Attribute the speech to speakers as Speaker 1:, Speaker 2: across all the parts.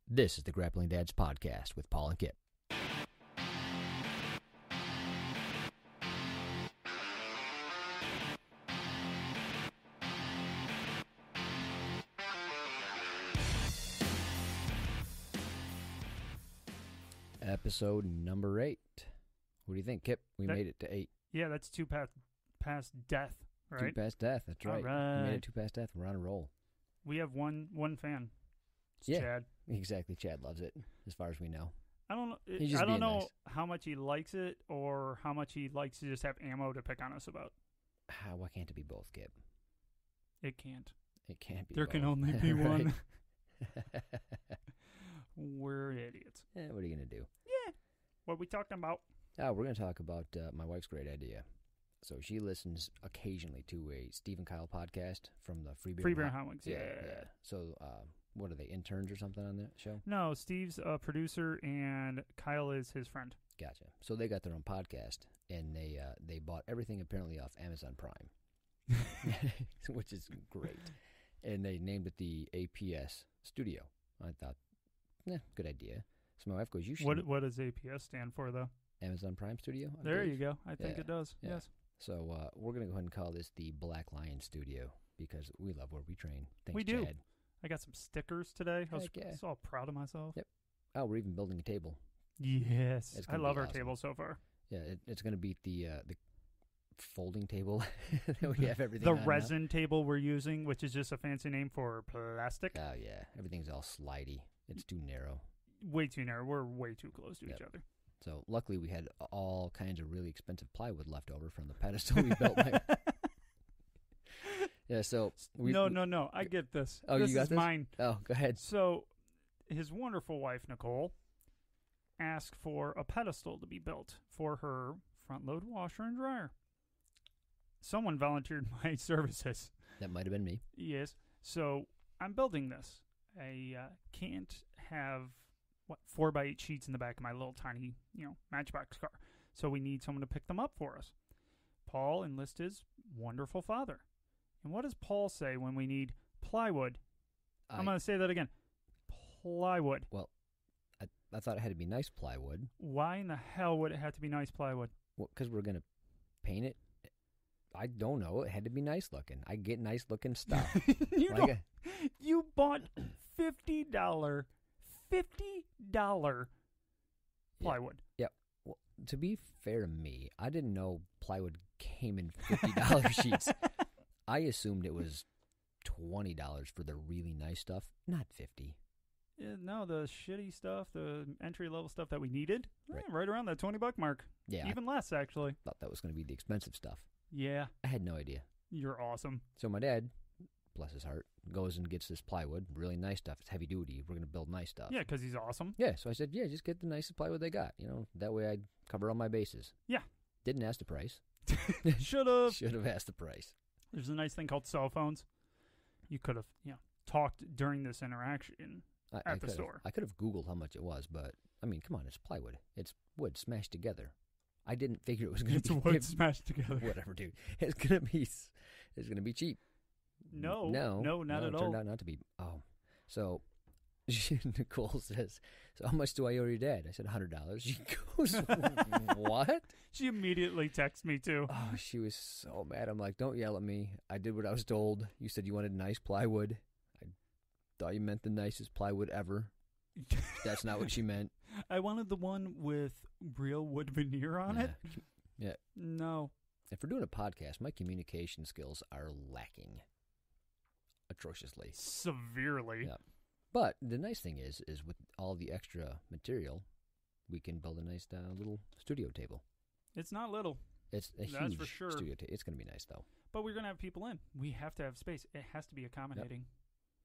Speaker 1: This is the Grappling Dads Podcast with Paul and Kip. Episode number 8. What do you think, Kip? We made it to 8.
Speaker 2: Yeah, that's two past death, right?
Speaker 1: 2 past death, that's right.
Speaker 2: Right.
Speaker 1: We made it 2 past death. We're on a roll.
Speaker 2: We have one fan. It's
Speaker 1: Yeah.
Speaker 2: Chad.
Speaker 1: Exactly. Chad loves it, as far as we know.
Speaker 2: I don't know.
Speaker 1: He's just
Speaker 2: I don't
Speaker 1: being
Speaker 2: know
Speaker 1: nice.
Speaker 2: how much he likes it or how much he likes to just have ammo to pick on us about.
Speaker 1: Why can't it be both, Kip?
Speaker 2: It can't.
Speaker 1: It can't be
Speaker 2: There
Speaker 1: both.
Speaker 2: can only be one.
Speaker 1: Right.
Speaker 2: We're idiots.
Speaker 1: What are you going to do?
Speaker 2: Yeah. What are we talking about?
Speaker 1: Oh, we're going to talk about my wife's great idea. So she listens occasionally to a Steve and Kyle podcast from the Free Beer
Speaker 2: and Hot Wings. Yeah.
Speaker 1: So what are they, interns or something on the show?
Speaker 2: No, Steve's a producer and Kyle is his friend.
Speaker 1: Gotcha. So they got their own podcast, and they bought everything apparently off Amazon Prime, which is great. And they named it the APS Studio. I thought, good idea. So my wife goes, "You should."
Speaker 2: What does APS stand for, though?
Speaker 1: Amazon Prime Studio. I
Speaker 2: There
Speaker 1: believe.
Speaker 2: you go. I think
Speaker 1: Yeah.
Speaker 2: it does.
Speaker 1: Yeah.
Speaker 2: Yes.
Speaker 1: So we're going to go ahead and call this the Black Lion Studio because we love where we train. Thanks,
Speaker 2: We do.
Speaker 1: Chad.
Speaker 2: I got some stickers today. I was
Speaker 1: Heck yeah.
Speaker 2: so proud of myself.
Speaker 1: Yep. Oh, we're even building a table.
Speaker 2: Yes.
Speaker 1: It's
Speaker 2: I
Speaker 1: gonna
Speaker 2: love
Speaker 1: be
Speaker 2: our
Speaker 1: awesome.
Speaker 2: table so far.
Speaker 1: Yeah, it's going to beat the folding table that we have everything
Speaker 2: The
Speaker 1: on now.
Speaker 2: resin table we're using, which is just a fancy name for plastic.
Speaker 1: Oh, yeah. Everything's all slidey. It's too narrow.
Speaker 2: Way too narrow. We're way too close to
Speaker 1: Yep.
Speaker 2: each other.
Speaker 1: So luckily we had all kinds of really expensive plywood left over from the pedestal we built. Yeah, so
Speaker 2: No. I get this.
Speaker 1: Oh,
Speaker 2: this
Speaker 1: you got
Speaker 2: is
Speaker 1: this?
Speaker 2: mine.
Speaker 1: Oh, go ahead.
Speaker 2: So, his wonderful wife, Nicole, asked for a pedestal to be built for her front-load washer and dryer. Someone volunteered my services.
Speaker 1: That might have been me.
Speaker 2: Yes. So, I'm building this. I can't have 4x8 sheets in the back of my little tiny, Matchbox car. So we need someone to pick them up for us. Paul enlists his wonderful father. And what does Paul say when we need plywood? I'm going to say that again. Plywood.
Speaker 1: Well, I thought it had to be nice plywood.
Speaker 2: Why in the hell would it have to be nice plywood?
Speaker 1: Well, because we're going to paint it. I don't know. It had to be nice looking. I get nice looking stuff.
Speaker 2: You bought $50 plywood.
Speaker 1: Yeah. Well, to be fair to me, I didn't know plywood came in $50 sheets. I assumed it was $20 for the really nice stuff, not $50.
Speaker 2: Yeah, no, the shitty stuff, the entry-level stuff that we needed,
Speaker 1: Right.
Speaker 2: right around that $20 mark.
Speaker 1: Yeah,
Speaker 2: Even less, actually.
Speaker 1: I thought that was going to be the expensive stuff.
Speaker 2: Yeah,
Speaker 1: I had no idea.
Speaker 2: you're awesome.
Speaker 1: So my dad, bless his heart, goes and gets this plywood, really nice stuff. It's heavy duty. We're going to build nice stuff.
Speaker 2: Yeah, because he's awesome.
Speaker 1: Yeah, so I said, just get the nicest plywood they got. That way I'd cover all my bases.
Speaker 2: Yeah.
Speaker 1: Didn't ask the price.
Speaker 2: Should have.
Speaker 1: Should have asked the price.
Speaker 2: There's a nice thing called cell phones. You could have, talked during this interaction at the store.
Speaker 1: I could have Googled how much it was, but, I mean, come on, it's plywood. It's wood smashed together. I didn't figure it was going to be...
Speaker 2: It's wood smashed together.
Speaker 1: Whatever, dude. It's going to be cheap.
Speaker 2: No, not at
Speaker 1: it
Speaker 2: all.
Speaker 1: turned out not to be. Oh, so Nicole says, "So how much do I owe your dad?" I said, $100. She goes, "What?"
Speaker 2: She immediately texts me, too.
Speaker 1: Oh, she was so mad. I'm like, "Don't yell at me. I did what I was told. You said you wanted nice plywood. I thought you meant the nicest plywood ever. That's not what she meant."
Speaker 2: I wanted the one with real wood veneer on it.
Speaker 1: Yeah.
Speaker 2: No.
Speaker 1: If we're doing a podcast, my communication skills are lacking atrociously.
Speaker 2: Severely.
Speaker 1: Yeah. But the nice thing is with all the extra material, we can build a nice little studio table.
Speaker 2: It's not little.
Speaker 1: It's a
Speaker 2: That's
Speaker 1: huge
Speaker 2: for sure.
Speaker 1: studio table. It's going to be nice, though.
Speaker 2: But we're going to have people in. We have to have space. It has to be accommodating.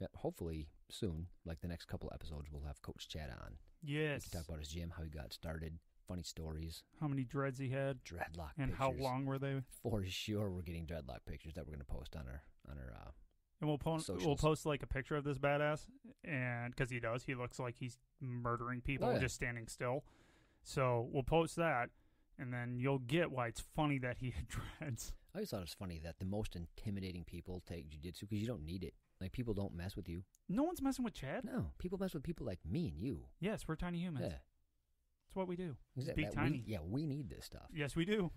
Speaker 1: Yeah, hopefully soon, like the next couple episodes, we'll have Coach Chad on.
Speaker 2: Yes.
Speaker 1: We can talk about his gym, how he got started, funny stories.
Speaker 2: How many dreads he had.
Speaker 1: Dreadlock
Speaker 2: and
Speaker 1: pictures.
Speaker 2: how long were they?
Speaker 1: For sure, we're getting dreadlock pictures that we're going to post on our
Speaker 2: And we'll
Speaker 1: socials.
Speaker 2: post like a picture of this badass, and because he looks like he's murdering people just standing still. So we'll post that, and then you'll get why it's funny that he had dreads.
Speaker 1: I always thought it was funny that the most intimidating people take jiu-jitsu because you don't need it. Like, people don't mess with you.
Speaker 2: No one's messing with Chad.
Speaker 1: No, people mess with people like me and you.
Speaker 2: Yes, we're tiny humans.
Speaker 1: Yeah.
Speaker 2: That's what we do.
Speaker 1: Exactly.
Speaker 2: Be tiny.
Speaker 1: We need this stuff.
Speaker 2: Yes, we do.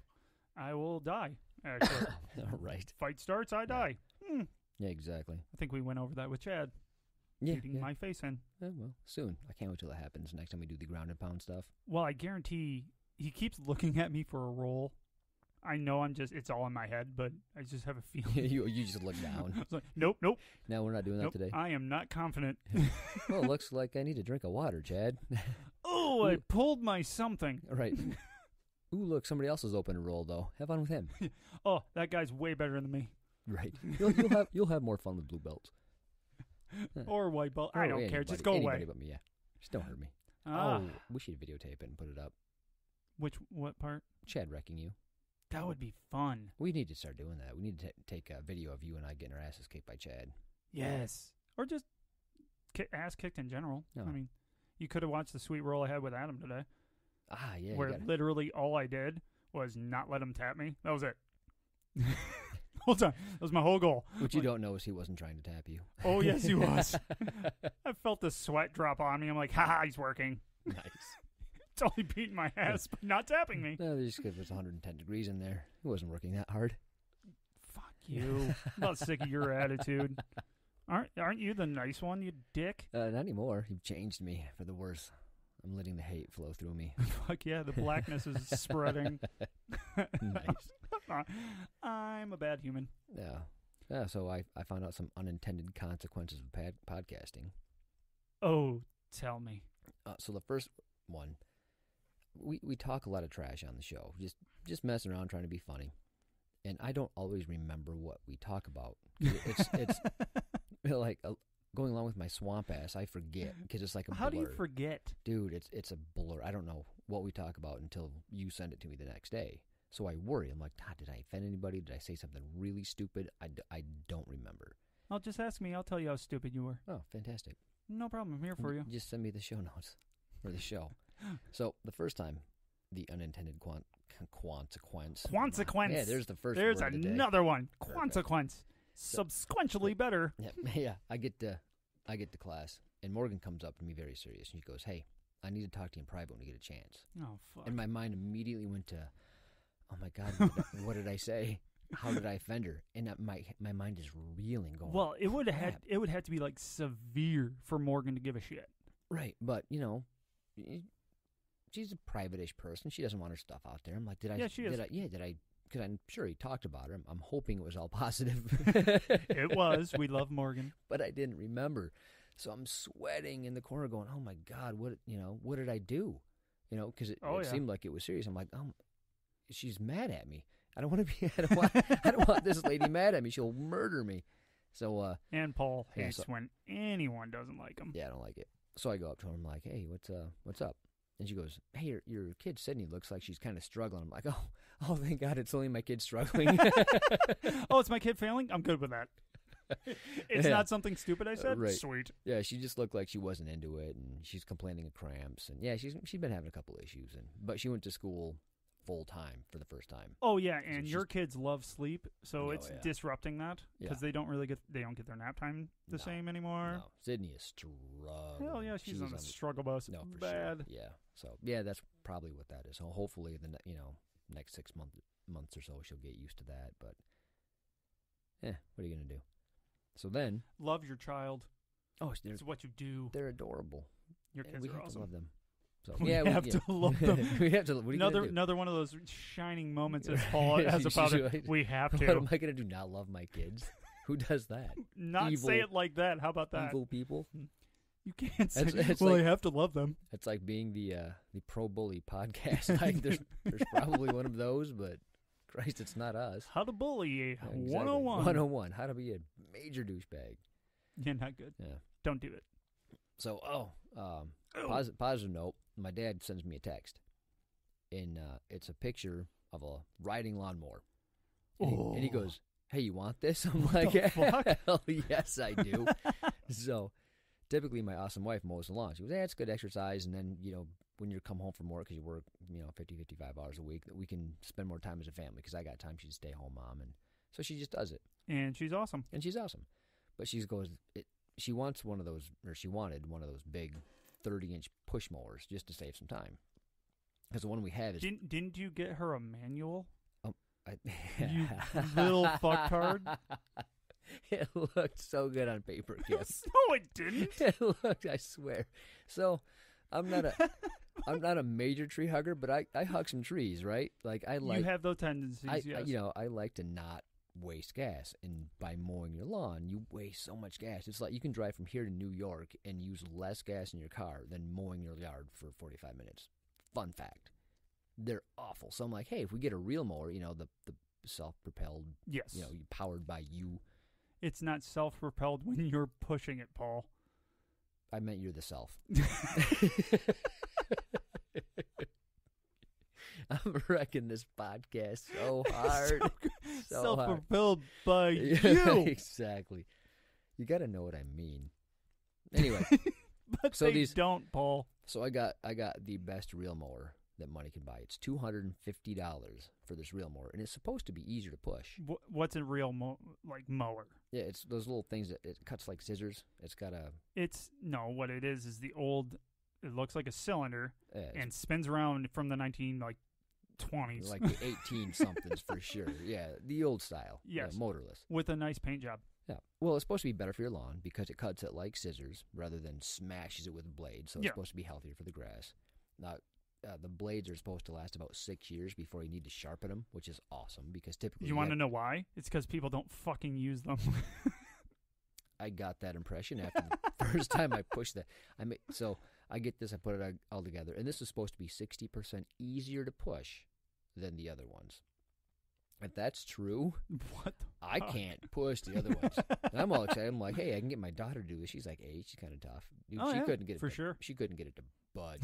Speaker 2: I will die, actually.
Speaker 1: All right.
Speaker 2: Fight starts, I die.
Speaker 1: Yeah, exactly.
Speaker 2: I think we went over that with Chad.
Speaker 1: Yeah.
Speaker 2: Beating my face in.
Speaker 1: Well, soon. I can't wait till that happens. Next time we do the ground and pound stuff.
Speaker 2: Well, I guarantee he keeps looking at me for a roll. I know it's all in my head, but I just have a feeling.
Speaker 1: you just look down.
Speaker 2: It's like, nope.
Speaker 1: No, we're not doing that today.
Speaker 2: I am not confident.
Speaker 1: Well, it looks like I need a drink of water, Chad.
Speaker 2: Oh, I pulled my something.
Speaker 1: Right. Ooh, look, somebody else has opened a roll, though. Have fun with him.
Speaker 2: Oh, that guy's way better than me.
Speaker 1: Right. You'll have more fun with blue belts.
Speaker 2: Or white belt. I don't care.
Speaker 1: Anybody,
Speaker 2: Just go
Speaker 1: anybody
Speaker 2: away.
Speaker 1: But me, yeah. Just don't hurt me.
Speaker 2: Ah.
Speaker 1: Oh, we should videotape it and put it up.
Speaker 2: What part?
Speaker 1: Chad wrecking you.
Speaker 2: That would be fun.
Speaker 1: We need to start doing that. We need to take a video of you and I getting our asses kicked by Chad.
Speaker 2: Yes. Or just ass kicked in general.
Speaker 1: No.
Speaker 2: I mean, you could have watched the sweet roll I had with Adam today.
Speaker 1: Ah, yeah.
Speaker 2: Where literally all I did was not let him tap me. That was it. Whole time. That was my whole goal.
Speaker 1: What you don't know is he wasn't trying to tap you.
Speaker 2: Oh, yes, he was. I felt the sweat drop on me. I'm like, ha, he's working.
Speaker 1: Nice.
Speaker 2: It's only beating my ass, but not tapping me.
Speaker 1: No, just because it was 110 degrees in there. He wasn't working that hard.
Speaker 2: Fuck you. I'm about sick of your attitude. Aren't you the nice one, you dick?
Speaker 1: Not anymore. You've changed me for the worse. I'm letting the hate flow through me.
Speaker 2: Fuck yeah, the blackness is spreading.
Speaker 1: Nice.
Speaker 2: I'm a bad human.
Speaker 1: Yeah, so I found out some unintended consequences of podcasting.
Speaker 2: Oh, tell me.
Speaker 1: So the first one, we talk a lot of trash on the show, just messing around trying to be funny, and I don't always remember what we talk about. It's like going along with my swamp ass. I forget because it's like a blur.
Speaker 2: How do you forget,
Speaker 1: dude? It's a blur. I don't know what we talk about until you send it to me the next day. So I worry. I'm like, God, did I offend anybody? Did I say something really stupid? I don't remember.
Speaker 2: I'll just ask me. I'll tell you how stupid you were.
Speaker 1: Oh, fantastic.
Speaker 2: No problem. I'm here for you.
Speaker 1: Just send me the show notes for the show. So the first time, the unintended consequence.
Speaker 2: Consequence.
Speaker 1: Yeah, there's the first
Speaker 2: There's
Speaker 1: word of the day.
Speaker 2: another one. Consequence. Subsequently better.
Speaker 1: Yeah. I get to class, and Morgan comes up to me very serious, and she goes, "Hey, I need to talk to you in private when you get a chance."
Speaker 2: Oh, fuck.
Speaker 1: And my mind immediately went to, oh my God, what did I say? How did I offend her? And my mind is reeling, going,
Speaker 2: well, it would have to be like severe for Morgan to give a shit.
Speaker 1: Right, but she's a private-ish person. She doesn't want her stuff out there. I'm like,
Speaker 2: Yeah, she is.
Speaker 1: Because I'm sure he talked about her. I'm hoping it was all positive.
Speaker 2: It was. We love Morgan.
Speaker 1: But I didn't remember. So I'm sweating in the corner going, oh my God, what did I do? Because it seemed like it was serious. I'm like, she's mad at me. I don't want this lady mad at me. She'll murder me. So
Speaker 2: and Paul hates when anyone doesn't like him.
Speaker 1: Yeah, I don't like it. So I go up to her. I'm like, hey, what's up? And she goes, hey, your kid Sydney looks like she's kind of struggling. I'm like, oh, thank God, it's only my kid struggling.
Speaker 2: Oh, it's my kid failing? I'm good with that. It's not something stupid I said?
Speaker 1: Right.
Speaker 2: Sweet.
Speaker 1: Yeah, she just looked like she wasn't into it, and she's complaining of cramps. And yeah, she's been having a couple issues, but she went to school full time for the first time.
Speaker 2: Oh yeah, and your kids love sleep, so it's
Speaker 1: yeah.
Speaker 2: disrupting that because they don't get their nap time the same anymore.
Speaker 1: No, Sydney is struggling.
Speaker 2: Hell yeah, she's on the struggle bus.
Speaker 1: No, for
Speaker 2: bad.
Speaker 1: Sure. Yeah, so yeah, that's probably what that is. So hopefully, next 6 months or so, she'll get used to that. But what are you gonna do? So then,
Speaker 2: love your child.
Speaker 1: Oh,
Speaker 2: it's what you do.
Speaker 1: They're adorable.
Speaker 2: Your kids
Speaker 1: we
Speaker 2: are
Speaker 1: have
Speaker 2: awesome.
Speaker 1: to love them. So
Speaker 2: we have to love them.
Speaker 1: We have to. What are you gonna do?
Speaker 2: Another one of those shining moments as Paul has about it. We have to.
Speaker 1: What am I going to do? Not love my kids? Who does that?
Speaker 2: Not evil, say it like that. How about that?
Speaker 1: Evil people.
Speaker 2: You can't say.
Speaker 1: It's
Speaker 2: well,
Speaker 1: like,
Speaker 2: I have to love them.
Speaker 1: It's like being the pro bully podcast. Like there's probably one of those, but Christ, it's not us.
Speaker 2: How to bully
Speaker 1: exactly.
Speaker 2: 101.
Speaker 1: 101. How to be a major douchebag.
Speaker 2: Yeah, not good.
Speaker 1: Yeah.
Speaker 2: Don't do it.
Speaker 1: So, positive note. My dad sends me a text, and it's a picture of a riding lawnmower. And he goes, hey, you want this? I'm like, hell yes, I do. So typically my awesome wife mows the lawn. She goes, it's good exercise. And then, when you come home from work, because you work, 50, 55 hours a week, that we can spend more time as a family because I got time. She's a stay-home mom. And so she just does it.
Speaker 2: And she's awesome.
Speaker 1: But she goes, she wants one of those, or she wanted one of those big 30-inch push mowers just to save some time. Because the one we have is...
Speaker 2: Didn't you get her a manual?
Speaker 1: You
Speaker 2: little fucktard.
Speaker 1: It looked so good on paper, Kip.
Speaker 2: No, it didn't.
Speaker 1: It looked, I swear. So, I'm not a major tree hugger, but I hug some trees, right? Like
Speaker 2: You have those tendencies, yes.
Speaker 1: I like to not waste gas, and by mowing your lawn, you waste so much gas. It's like you can drive from here to New York and use less gas in your car than mowing your yard for 45 minutes. Fun fact. They're awful. So I'm like, hey, if we get a real mower, the self-propelled,
Speaker 2: yes,
Speaker 1: powered by you.
Speaker 2: It's not self-propelled when you're pushing it, Paul.
Speaker 1: I meant you're the self. I'm wrecking this podcast so hard. So
Speaker 2: self-propelled by you.
Speaker 1: Exactly. You got to know what I mean. Anyway.
Speaker 2: But so these don't, Paul.
Speaker 1: So I got the best reel mower that money can buy. It's $250 for this reel mower, and it's supposed to be easier to push.
Speaker 2: What's a real mower?
Speaker 1: Yeah, it's those little things that it cuts like scissors. It's got a...
Speaker 2: what it is the old... It looks like a cylinder and spins around from the 20s.
Speaker 1: Like the 18-somethings for sure. Yeah, the old style.
Speaker 2: Yes.
Speaker 1: Motorless.
Speaker 2: With a nice paint job.
Speaker 1: Yeah. Well, it's supposed to be better for your lawn because it cuts it like scissors rather than smashes it with a blade. So it's supposed to be healthier for the grass. Now, the blades are supposed to last about 6 years before you need to sharpen them, which is awesome because typically...
Speaker 2: You want to know why? It's because people don't fucking use them.
Speaker 1: I got that impression after the first time I pushed that. So I get this, I put it all together, and this is supposed to be 60% easier to push than the other ones. If that's true, I can't push the other ones. And I'm all excited. I'm like, hey, I can get my daughter to do this. She's like 8. She's kind of tough. Dude, she couldn't get it
Speaker 2: for sure.
Speaker 1: She couldn't get it to budge.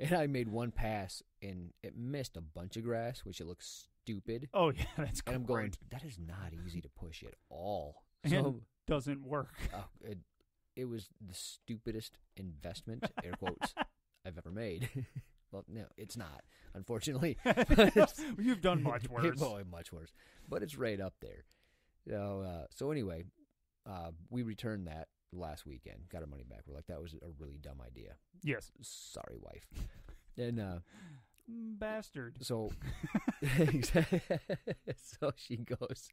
Speaker 1: And I made one pass, and it missed a bunch of grass, which it looks stupid.
Speaker 2: Oh, yeah, that's
Speaker 1: great. And I'm going, that is not easy to push at all.
Speaker 2: And doesn't work.
Speaker 1: It was the stupidest investment, air quotes, I've ever made. Well, no, it's not, unfortunately.
Speaker 2: You've done much worse.
Speaker 1: Much worse. But it's right up there. So anyway, we returned that last weekend. Got our money back. We're like, that was a really dumb idea.
Speaker 2: Yes.
Speaker 1: Sorry, wife. And
Speaker 2: bastard.
Speaker 1: So she goes,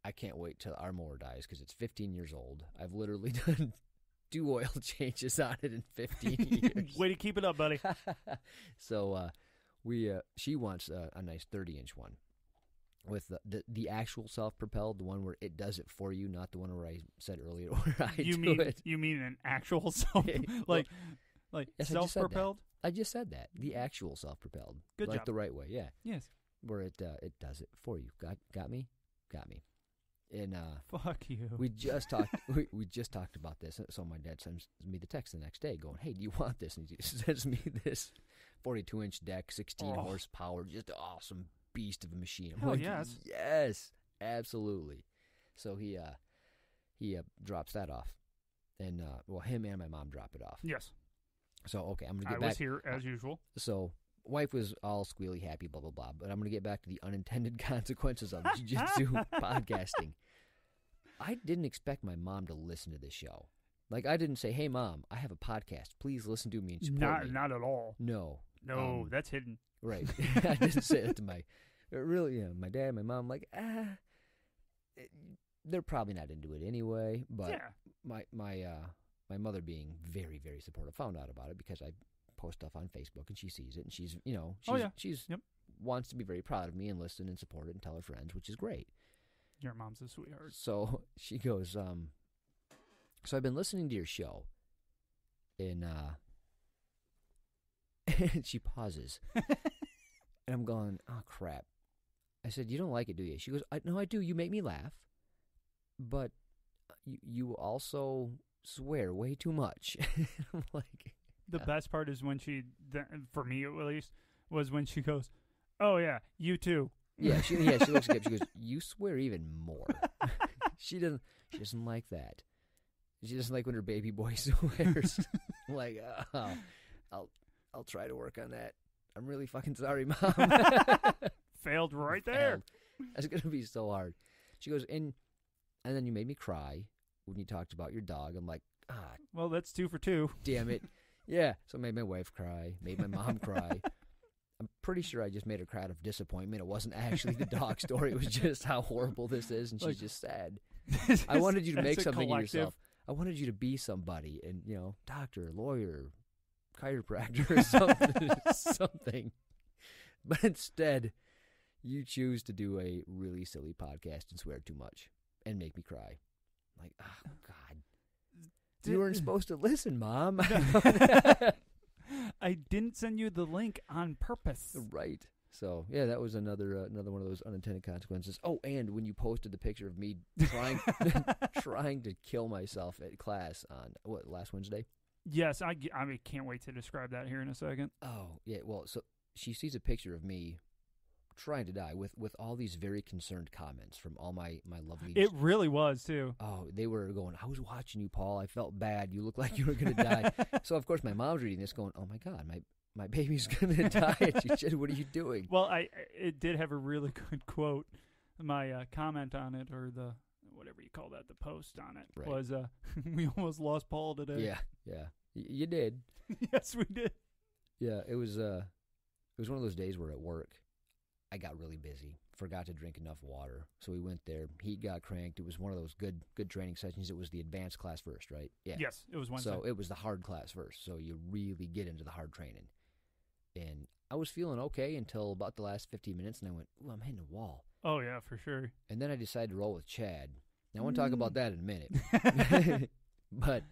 Speaker 1: I can't wait till our mower dies because it's 15 years old. I've literally done 2 oil changes on it in 15 years.
Speaker 2: Way to keep it up, buddy.
Speaker 1: So she wants a nice 30-inch one with the actual self-propelled, the one where it does it for you, not the one where I said earlier where I do it.
Speaker 2: You mean an actual like
Speaker 1: yes,
Speaker 2: self-propelled?
Speaker 1: I just said that. The actual self-propelled.
Speaker 2: Good job.
Speaker 1: Like the right way, yeah.
Speaker 2: Yes.
Speaker 1: Where it does it for you. Got me? Got me. And
Speaker 2: fuck you.
Speaker 1: We just talked. we just talked about this. So my dad sends me the text the next day, going, "Hey, do you want this?" And he sends me this 42-inch deck, 16 horsepower, just an awesome beast of a machine. I'm like, yes, absolutely. So he drops that off, and him and my mom drop it off.
Speaker 2: Yes.
Speaker 1: So okay, I'm gonna get back.
Speaker 2: I was here as usual.
Speaker 1: So wife was all squealy happy, blah blah blah. But I'm gonna get back to the unintended consequences of jiu-jitsu podcasting. I didn't expect my mom to listen to this show. Like, I didn't say, "Hey, Mom, I have a podcast. Please listen to me and support me."
Speaker 2: Not at all.
Speaker 1: No,
Speaker 2: that's hidden.
Speaker 1: Right. I didn't say that to my dad, my mom. Like, they're probably not into it anyway. But my mother, being very very supportive, found out about it because I post stuff on Facebook and she sees it and she's wants to be very proud of me and listen and support it and tell her friends, which is great.
Speaker 2: Your mom's a sweetheart.
Speaker 1: So she goes, so I've been listening to your show, and and she pauses, and I'm going, oh crap. I said, you don't like it, do you? She goes, no, I do. You make me laugh, but you also swear way too much. I'm like,
Speaker 2: the best part is when she, for me at least, was when she goes, oh yeah, you too.
Speaker 1: Yeah, she looks at it. She goes, you swear even more. She doesn't like that. She doesn't like when her baby boy swears. I'm like, oh, I'll try to work on that. I'm really fucking sorry, Mom.
Speaker 2: Failed right there.
Speaker 1: That's gonna be so hard. She goes, and And then you made me cry when you talked about your dog. I'm like,
Speaker 2: Well, that's 2 for 2.
Speaker 1: damn it. Yeah. So I made my wife cry, made my mom cry. I'm pretty sure I just made her cry out of disappointment. It wasn't actually the dog story. It was just how horrible this is, and she's just sad. I wanted you to make something of yourself. I wanted you to be somebody, and doctor, lawyer, chiropractor, or something. But instead, you choose to do a really silly podcast and swear too much and make me cry. Like, oh God, you weren't supposed to listen, Mom.
Speaker 2: I didn't send you the link on purpose.
Speaker 1: Right. So yeah, that was another one of those unintended consequences. Oh, and when you posted the picture of me trying trying to kill myself at class on last Wednesday?
Speaker 2: Yes, I can't wait to describe that here in a second.
Speaker 1: Oh yeah, well, so she sees a picture of me trying to die with all these very concerned comments from all my lovely.
Speaker 2: It really was too.
Speaker 1: Oh, they were going, I was watching you, Paul. I felt bad. You look like you were going to die. So of course my mom's reading this, going, oh my God, my baby's going to die. She said, what are you doing?
Speaker 2: Well, it did have a really good quote. My comment on it, or the whatever you call that, the post on it,
Speaker 1: right,
Speaker 2: was we almost lost Paul today.
Speaker 1: Yeah. You did.
Speaker 2: Yes, we did.
Speaker 1: Yeah, it was one of those days where at work I got really busy, forgot to drink enough water. So we went there, heat got cranked. It was one of those good training sessions. It was the advanced class first, right? Yeah.
Speaker 2: Yes, it was Wednesday.
Speaker 1: So it was the hard class first. So you really get into the hard training. And I was feeling okay until about the last 15 minutes, and I went, ooh, I'm hitting a wall.
Speaker 2: Oh, yeah, for sure.
Speaker 1: And then I decided to roll with Chad. Now, I want to talk about that in a minute. But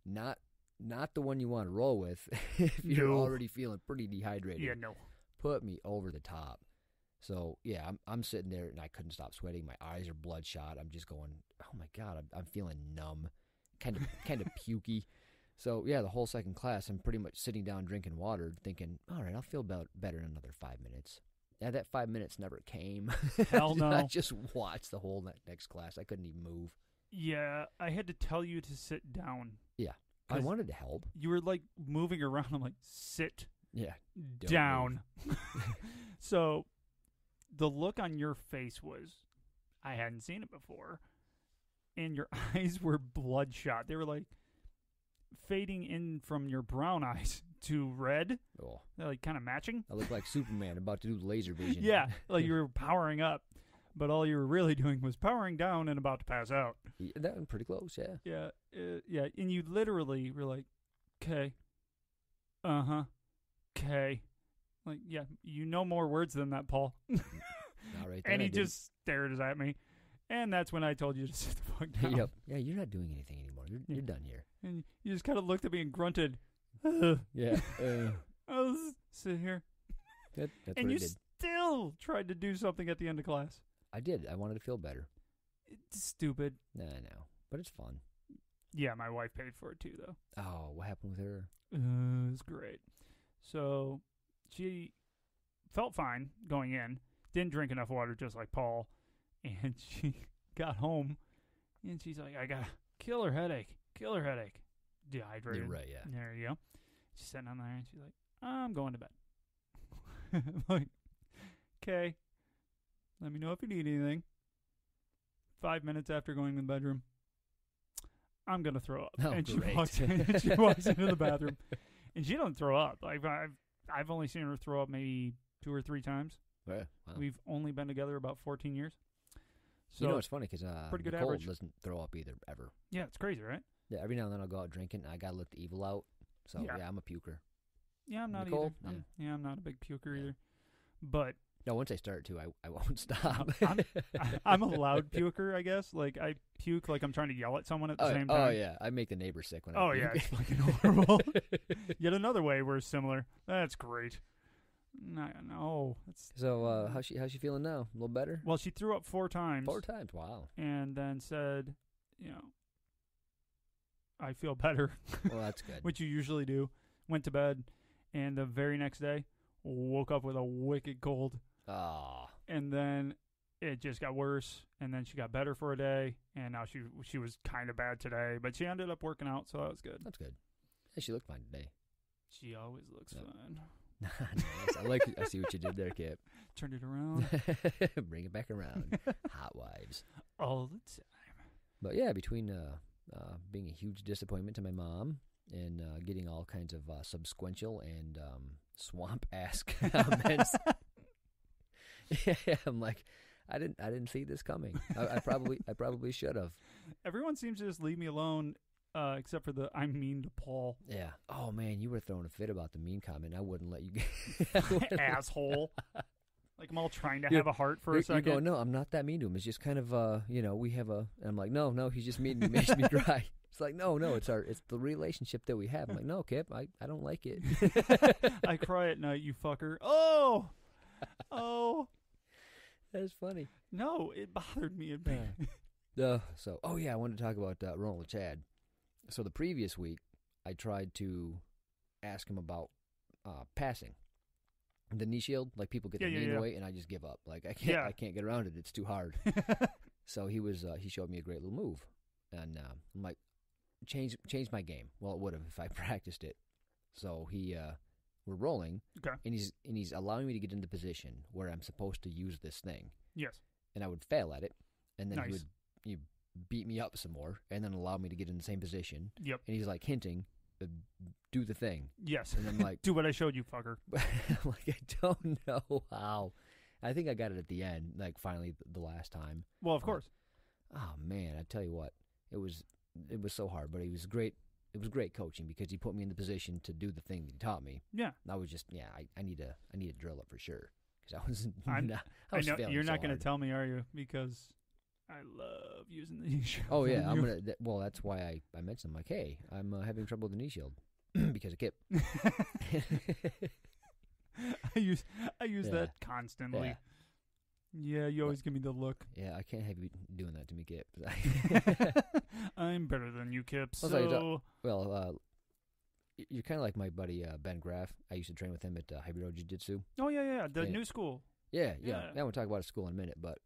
Speaker 1: not the one you want to roll with if you're already feeling pretty dehydrated.
Speaker 2: Yeah, no.
Speaker 1: Put me over the top. So, yeah, I'm sitting there, and I couldn't stop sweating. My eyes are bloodshot. I'm just going, oh, my God, I'm feeling numb, kind of pukey. So, yeah, the whole second class, I'm pretty much sitting down drinking water thinking, all right, I'll feel better in another 5 minutes. Yeah, that 5 minutes never came.
Speaker 2: Hell no.
Speaker 1: I just watched the whole next class. I couldn't even move.
Speaker 2: Yeah, I had to tell you to sit down.
Speaker 1: Yeah, I wanted to help.
Speaker 2: You were, like, moving around. I'm like, sit
Speaker 1: down.
Speaker 2: So the look on your face was, I hadn't seen it before. And your eyes were bloodshot. They were, like, fading in from your brown eyes to red.
Speaker 1: Oh.
Speaker 2: They're like kind of matching.
Speaker 1: I look like Superman about to do laser vision.
Speaker 2: Yeah, like you were powering up, but all you were really doing was powering down and about to pass out.
Speaker 1: Yeah, that was pretty close, yeah.
Speaker 2: Yeah, and you literally were like, okay, okay. Like, yeah, you know more words than that, Paul.
Speaker 1: Not right then,
Speaker 2: and he just stared at me. And that's when I told you to sit the fuck down.
Speaker 1: Yep. Yeah, you're not doing anything anymore. You're done here.
Speaker 2: And you just kind of looked at me and grunted.
Speaker 1: Yeah.
Speaker 2: I'll sit here.
Speaker 1: That's
Speaker 2: and
Speaker 1: what
Speaker 2: you
Speaker 1: I did.
Speaker 2: still tried to do something at the end of class.
Speaker 1: I did. I wanted to feel better.
Speaker 2: It's stupid.
Speaker 1: Nah, I know. But it's fun.
Speaker 2: Yeah, my wife paid for it too, though.
Speaker 1: Oh, what happened with her?
Speaker 2: It was great. So she felt fine going in. Didn't drink enough water, just like Paul. And she got home, and she's like, I got a killer headache. Dehydrated.
Speaker 1: You're right, yeah.
Speaker 2: There you go. She's sitting on there, and she's like, I'm going to bed. I'm like, okay. Let me know if you need anything. 5 minutes after going to the bedroom, I'm going to throw up.
Speaker 1: Oh,
Speaker 2: and
Speaker 1: great.
Speaker 2: She walks into the bathroom, and she doesn't throw up. Like, I've only seen her throw up maybe 2 or 3 times.
Speaker 1: Yeah, wow.
Speaker 2: We've only been together about 14 years. So,
Speaker 1: you know, it's funny because
Speaker 2: pretty good
Speaker 1: Nicole
Speaker 2: average.
Speaker 1: doesn't throw up either, ever.
Speaker 2: Yeah, it's crazy, right?
Speaker 1: Yeah, every now and then I'll go out drinking, and I got to let the evil out. So, yeah, I'm a puker.
Speaker 2: Yeah, I'm not
Speaker 1: Nicole?
Speaker 2: either. I'm not a big puker either. But
Speaker 1: no, once I start to, I won't stop.
Speaker 2: I'm a loud puker, I guess. Like, I puke like I'm trying to yell at someone at the same time.
Speaker 1: Oh, yeah. I make the neighbors sick when I puke.
Speaker 2: Yeah, it's fucking horrible. Yet another way we're similar. That's great. No.
Speaker 1: So, how's she feeling now? A little better?
Speaker 2: Well, she threw up 4 times.
Speaker 1: 4 times? Wow.
Speaker 2: And then said, I feel better.
Speaker 1: Well, that's good.
Speaker 2: Which you usually do. Went to bed, and the very next day, woke up with a wicked cold.
Speaker 1: Oh.
Speaker 2: And then it just got worse, and then she got better for a day, and now she was kind of bad today, but she ended up working out, so that was good.
Speaker 1: That's good. Hey, she looked fine today.
Speaker 2: She always looks fine.
Speaker 1: Nice. I see what you did there, Kip.
Speaker 2: Turned it around.
Speaker 1: Bring it back around. Hot wives.
Speaker 2: All the time.
Speaker 1: But yeah, between being a huge disappointment to my mom and getting all kinds of subsequential and swamp-ass comments, yeah, I'm like, I didn't see this coming. I probably should have.
Speaker 2: Everyone seems to just leave me alone, except for the I'm mean to Paul.
Speaker 1: Yeah. Oh man, you were throwing a fit about the mean comment. I wouldn't let you.
Speaker 2: Asshole. Like I'm all trying to have a heart for a second.
Speaker 1: You're going, no, I'm not that mean to him. It's just kind of, we have a. And I'm like, no, he's just mean. He makes me cry. It's like, no, it's the relationship that we have. I'm like, no, Kip, I don't like it.
Speaker 2: I cry at night, you fucker. Oh.
Speaker 1: That's funny.
Speaker 2: No, it bothered me a bit.
Speaker 1: I wanted to talk about rolling with Chad. So the previous week, I tried to ask him about passing the knee shield. Like people get the knee in the way, and I just give up. Like I can't get around it. It's too hard. So he showed me a great little move, and I'm like, change my game. Well, it would have if I practiced it. So we're rolling,
Speaker 2: okay,
Speaker 1: and he's allowing me to get into position where I'm supposed to use this thing.
Speaker 2: Yes.
Speaker 1: And I would fail at it, and then
Speaker 2: nice.
Speaker 1: he would beat me up some more, and then allow me to get in the same position.
Speaker 2: Yep.
Speaker 1: And he's like hinting, do the thing.
Speaker 2: Yes.
Speaker 1: And I'm like,
Speaker 2: do what I showed you, fucker.
Speaker 1: I'm like, I don't know how. I think I got it at the end, like finally the last time.
Speaker 2: Well, of course.
Speaker 1: Oh man, I tell you what, it was so hard, but he was great. It was great coaching because he put me in the position to do the thing that he taught me.
Speaker 2: Yeah.
Speaker 1: I was just, I need to drill it for sure because I was
Speaker 2: know you're not going to tell me, are you? Because I love using the knee shield.
Speaker 1: Oh yeah, well, that's why I mentioned, I'm like, hey, I'm having trouble with the knee shield because of Kip.
Speaker 2: I use that constantly. Yeah, you always give me the look.
Speaker 1: Yeah, I can't have you doing that to me, Kip.
Speaker 2: I'm better than you, Kip. So,
Speaker 1: you're kind of like my buddy Ben Graff. I used to train with him at Hybrid Jiu-Jitsu.
Speaker 2: Oh yeah, the new school.
Speaker 1: Yeah. I won't talk about his school in a minute, but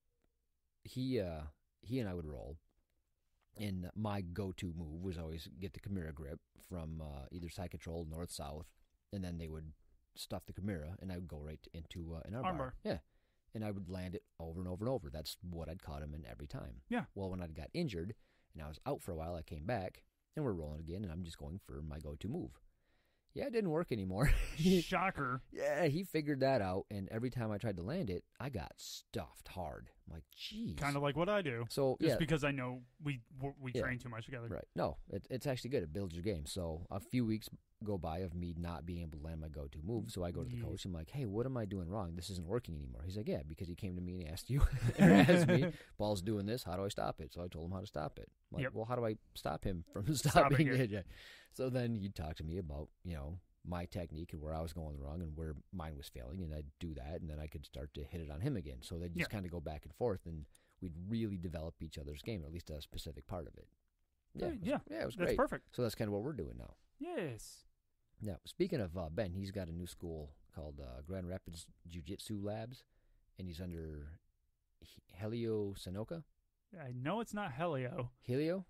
Speaker 1: he and I would roll, and my go-to move was always get the Kimura grip from either side control, north, south, and then they would stuff the Kimura, and I would go right into an armbar. Yeah. And I would land it over and over and over. That's what I'd caught him in every time.
Speaker 2: Yeah.
Speaker 1: Well, when I got injured and I was out for a while, I came back and we're rolling again, and I'm just going for my go-to move. Yeah, it didn't work anymore.
Speaker 2: Shocker.
Speaker 1: Yeah, he figured that out, and every time I tried to land it, I got stuffed hard. I'm like, geez.
Speaker 2: Kind of like what I do.
Speaker 1: So
Speaker 2: just because I know we train too much together.
Speaker 1: Right. No, it's actually good. It builds your game. So a few weeks go by of me not being able to land my go-to move. So I go to the coach. I'm like, hey, what am I doing wrong? This isn't working anymore. He's like, yeah, because he came to me and asked you, or asked me, Paul's doing this. How do I stop it? So I told him how to stop it. I'm like, well, how do I stop him from stopping it? So then you talk to me about, my technique and where I was going wrong and where mine was failing, and I'd do that, and then I could start to hit it on him again. So they'd just kind of go back and forth, and we'd really develop each other's game, or at least a specific part of it. It was great.
Speaker 2: That's perfect.
Speaker 1: So that's kind of what we're doing now.
Speaker 2: Yes.
Speaker 1: Now, speaking of Ben, he's got a new school called Grand Rapids Jiu-Jitsu Labs, and he's under Helio Sanoka.
Speaker 2: I know it's not Helio.
Speaker 1: Helio